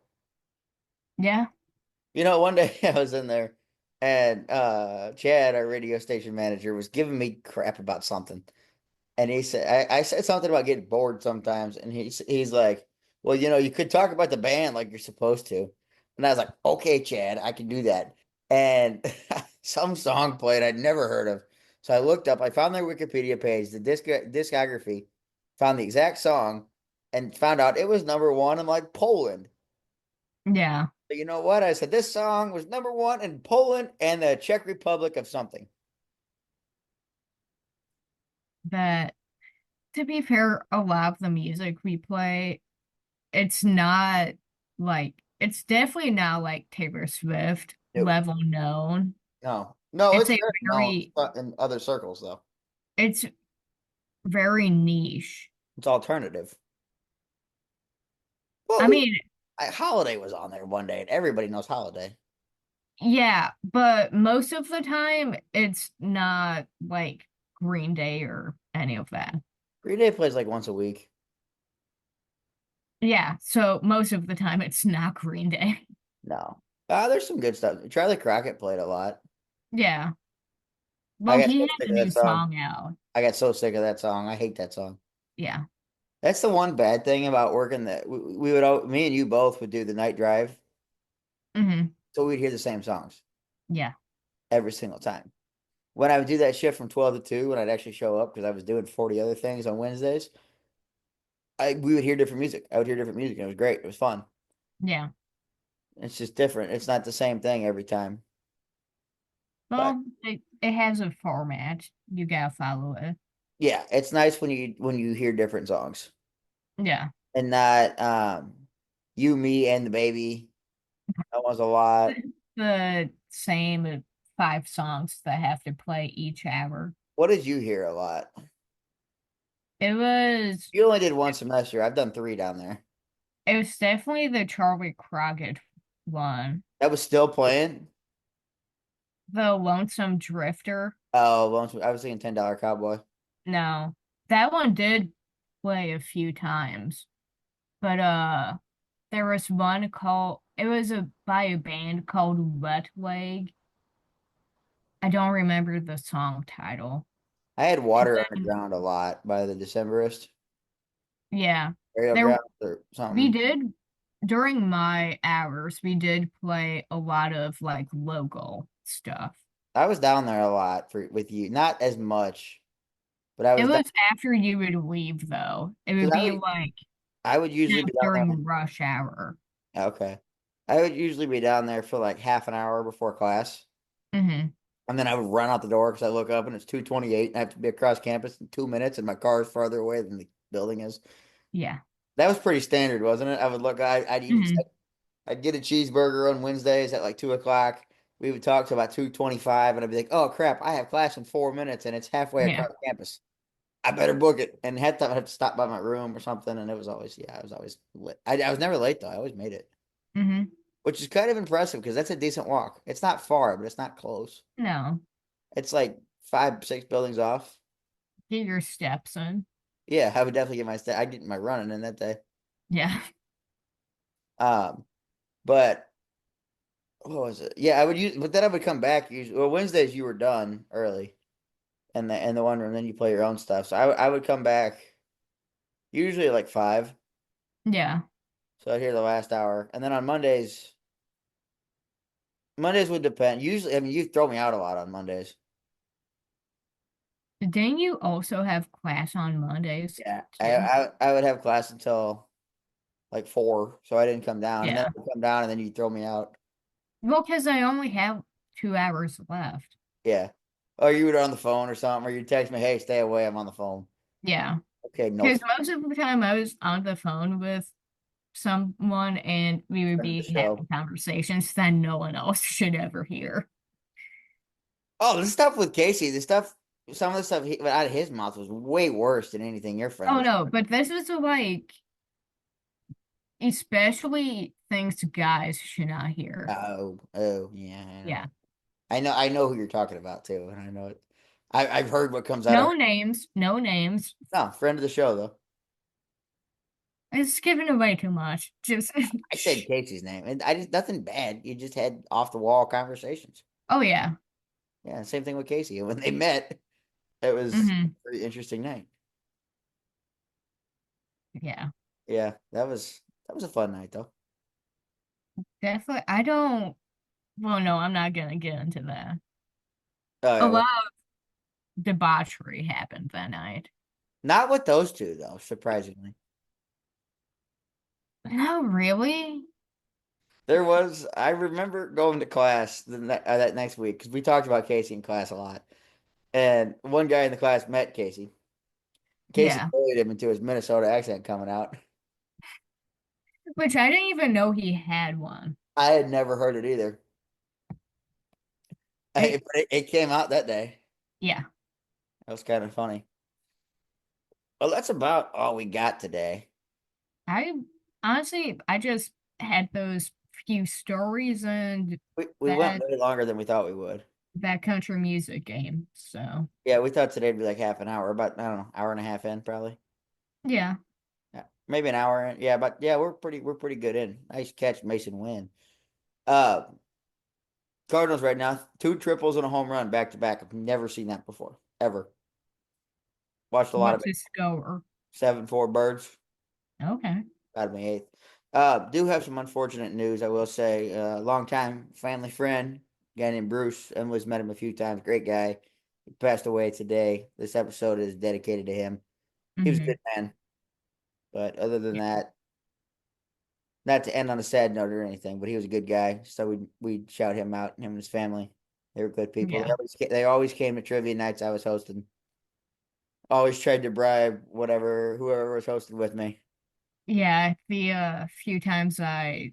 Yeah. You know, one day I was in there and Chad, our radio station manager, was giving me crap about something. And he said I said something about getting bored sometimes, and he's like, "Well, you know, you could talk about the band like you're supposed to." And I was like, "Okay, Chad, I can do that." And some song played I'd never heard of. So I looked up, I found their Wikipedia page, the discography, found the exact song, and found out it was number one in like Poland. Yeah. But you know what? I said this song was number one in Poland and the Czech Republic of something. But to be fair, a lot of the music we play, it's not like It's definitely not like Taylor Swift No, level known. no, It's it's a very known very, in other circles though. it's very niche. It's alternative. Well, I mean, Holiday was on there one day, and everybody knows Holiday. yeah, but most of the time it's not like Green Day or any of that. Green Day plays like once a week. Yeah, so most of the time it's not Green Day. No, there's some good stuff. Charlie Crockett played a lot. Yeah. I Well, got he so has sick a of that new song. song out. I got so sick of that song. I hate that song. Yeah. That's the one bad thing about working that we would me and you both would do the night drive, Hmm. so we'd hear the same songs Yeah. every single time. When I would do that shift from 12 to 2, when I'd actually show up because I was doing 40 other things on Wednesdays, we would hear different music. I would hear different music, and it was great. It was fun. Yeah. It's just different. It's not the same thing every time. But Well, it has a format. You gotta follow it. yeah, it's nice when you hear different songs Yeah. and not you, me, and the baby. That was a lot. The same 5 songs that have to play each hour. What did you hear a lot? It was You only did one semester. I've done three down there. it was definitely the Charlie Crockett one. That was still playing. The Lonesome Drifter. Oh, I was thinking $10 Cowboy. No. That one did play a few times. But there was one called it was a by a band called Wet Leg. I don't remember the song title. I had And Water then Underground a lot by the Decemberist. yeah. Burial There Ground or we something. did during my hours, we did play a lot of like local stuff. I was down there a lot for with you. Not as much, but I It was down was after you would leave though. It would because be like I would usually be down there. during rush hour. Okay. I would usually be down there for like half an hour before class. Hmm. And then I would run out the door because I look up and it's 2:28 and I have to be across campus in 2 minutes and my car is farther away than the building is. Yeah. That was pretty standard, wasn't it? I would look, Hmm. I'd get a cheeseburger on Wednesdays at like 2 o'clock. We would talk to about 2:25 and I'd be like, oh crap, I have class in 4 minutes and it's halfway Yeah. across campus. I better book it. And had to have to stop by my room or something. And it was always, yeah, I was always lit. I was never late though. I always made it, Hmm. which is kind of impressive because that's a decent walk. It's not far, but it's not close. No. It's like five, six buildings off. Get your steps in. Yeah, I would definitely get I get my running in that day. Yeah. Um, but what was it? Yeah, I would use, but then I would come back usually. Well, Wednesdays you were done early, and the one room, then you play your own stuff. So I would come back usually like 5, Yeah. so I'd hear the last hour, and then on Mondays would depend. Usually, I mean, you throw me out a lot on Mondays. Didn't you also have class on Mondays Yeah, too? I would have class until like 4, so I didn't come down, and then I Yeah. would come down, and then you throw me out. Well, because I only have 2 hours left. Yeah, or you would on the phone or something, or you text me, "Hey, stay away, I'm on the phone." Yeah. Okay, no Because most of the time I was on the phone with someone and we would friend of the be show. having conversations that no one else should ever hear. Oh, the stuff with Casey, some of the stuff out of his mouth was way worse than anything your friend Oh was. no, but this was like, especially things guys should not hear. Oh, yeah, Yeah. I know who you're talking about too, and I know it. I've heard what comes out of No her. names, no names. No, friend of the show though. It's giving away too much. Just, I said Casey's name, and I just nothing bad. You just had off the wall conversations. oh yeah. Yeah, same thing with Casey. And when they met, it was Hmm. a very interesting night. Yeah. Yeah, that was a fun night though. Definitely. I don't, well, no, I'm not gonna get into that. Oh A yeah, lot of debauchery happened that night. not with those two though. Surprisingly, No, really? I remember going to class that next week because we talked about Casey in class a lot, and one guy in the class met Casey. Casey Yeah. bullied him into his Minnesota accent coming out. Which I didn't even know he had one. I had never heard it either. It, It came out that day. yeah. That was kind of funny. Well, that's about all we got today. I honestly, I just had those few stories and We went that way longer than we thought we would. that country music game. So Yeah, we thought today'd be like half an hour, about I don't know, hour and a half in probably. yeah, Yeah, maybe an hour in. Yeah, but yeah, we're pretty good in. Nice catch, Mason Wynn. Cardinals right now, two triples and a home run back to back. I've never seen that before, ever. Watched a lot of what's it. his score? 7-4 Birds. Okay. Out of my eighth. Do have some unfortunate news, I will say. Long time family friend, guy named Bruce. Emily's met him a few times. Great guy. He passed away today. This episode is dedicated to him. He was a Hmm. good man. But other than that, not to end on a sad note or anything, but he was a good guy. So we'd shout him out, him and his family. They were good people. Yeah. They always came to trivia nights I was hosting. Always tried to bribe whoever was hosting with me. Yeah, the few times I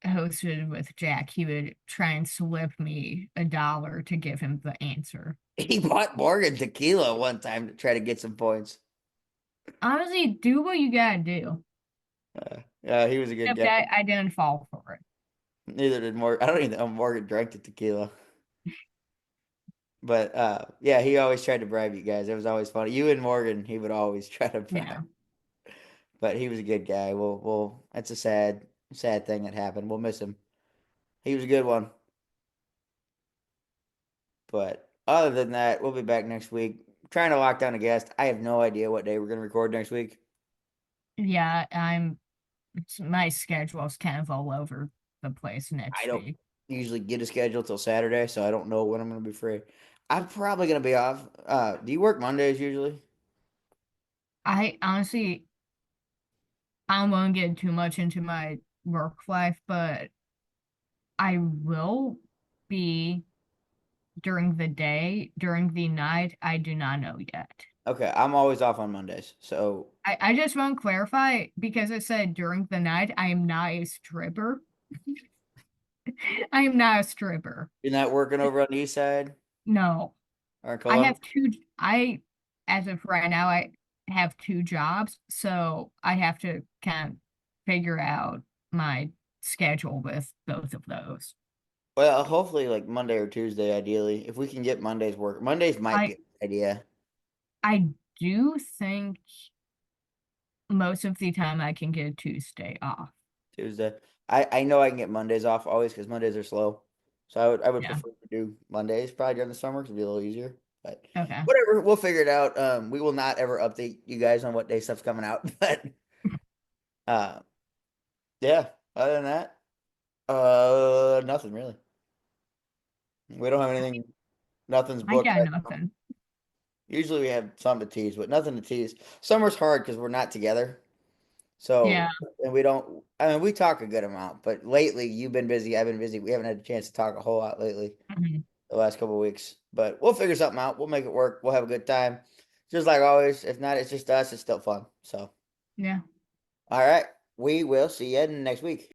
hosted with Jack, he would try and slip me $1 to give him the answer. He bought Morgan tequila one time to try to get some points. Honestly, do what you gotta do. Yeah, he was a good Except guy. I didn't fall for it. Neither did Morgan. I don't even know if Morgan drank the tequila. But yeah, he always tried to bribe you guys. It was always funny. You and Morgan, he would always try to bribe. Yeah. But he was a good guy. We'll that's a sad thing that happened. We'll miss him. He was a good one. But other than that, we'll be back next week. Trying to lock down a guest. I have no idea what day we're gonna record next week. Yeah, my schedule's kind of all over the place I next don't week. usually get a schedule till Saturday, so I don't know when I'm gonna be free. I'm probably gonna be off. Do you work Mondays usually? I honestly, I don't want to get too much into my work life, but I will be during the day, during the night. I do not know yet. Okay, I'm always off on Mondays. So I just want to clarify because it said during the night. I am not a stripper. I am not a stripper. you're not working over on the east side No, or in I Columbus? have two. I, as of right now, I have two jobs, so I have to kind of figure out my schedule with both of those. Well, hopefully like Monday or Tuesday, ideally. If we can get Mondays work. Mondays might be I a good idea. I do think most of the time I can get a Tuesday off. Tuesday. I know I can get Mondays off always because Mondays are slow. So I would Yeah. prefer to do Mondays probably during the summer because it'd be a little easier. But Okay. whatever, we'll figure it out. We will not ever update you guys on what day stuff's coming out. But uh yeah, other than that, nothing really. We don't have anything, nothing's I booked got right now. nothing. Usually we have something to tease, but nothing to tease. Summer's hard because we're not together. Yeah. So, and we don't, I mean, we talk a good amount, but lately you've been busy, I've been busy. We haven't had a chance to talk a whole lot lately, Mhm. the last couple of weeks. But we'll figure something out. We'll make it work. We'll have a good time. Just like always. If not, it's just us. It's still fun. So, Yeah. all right. We will see you next week.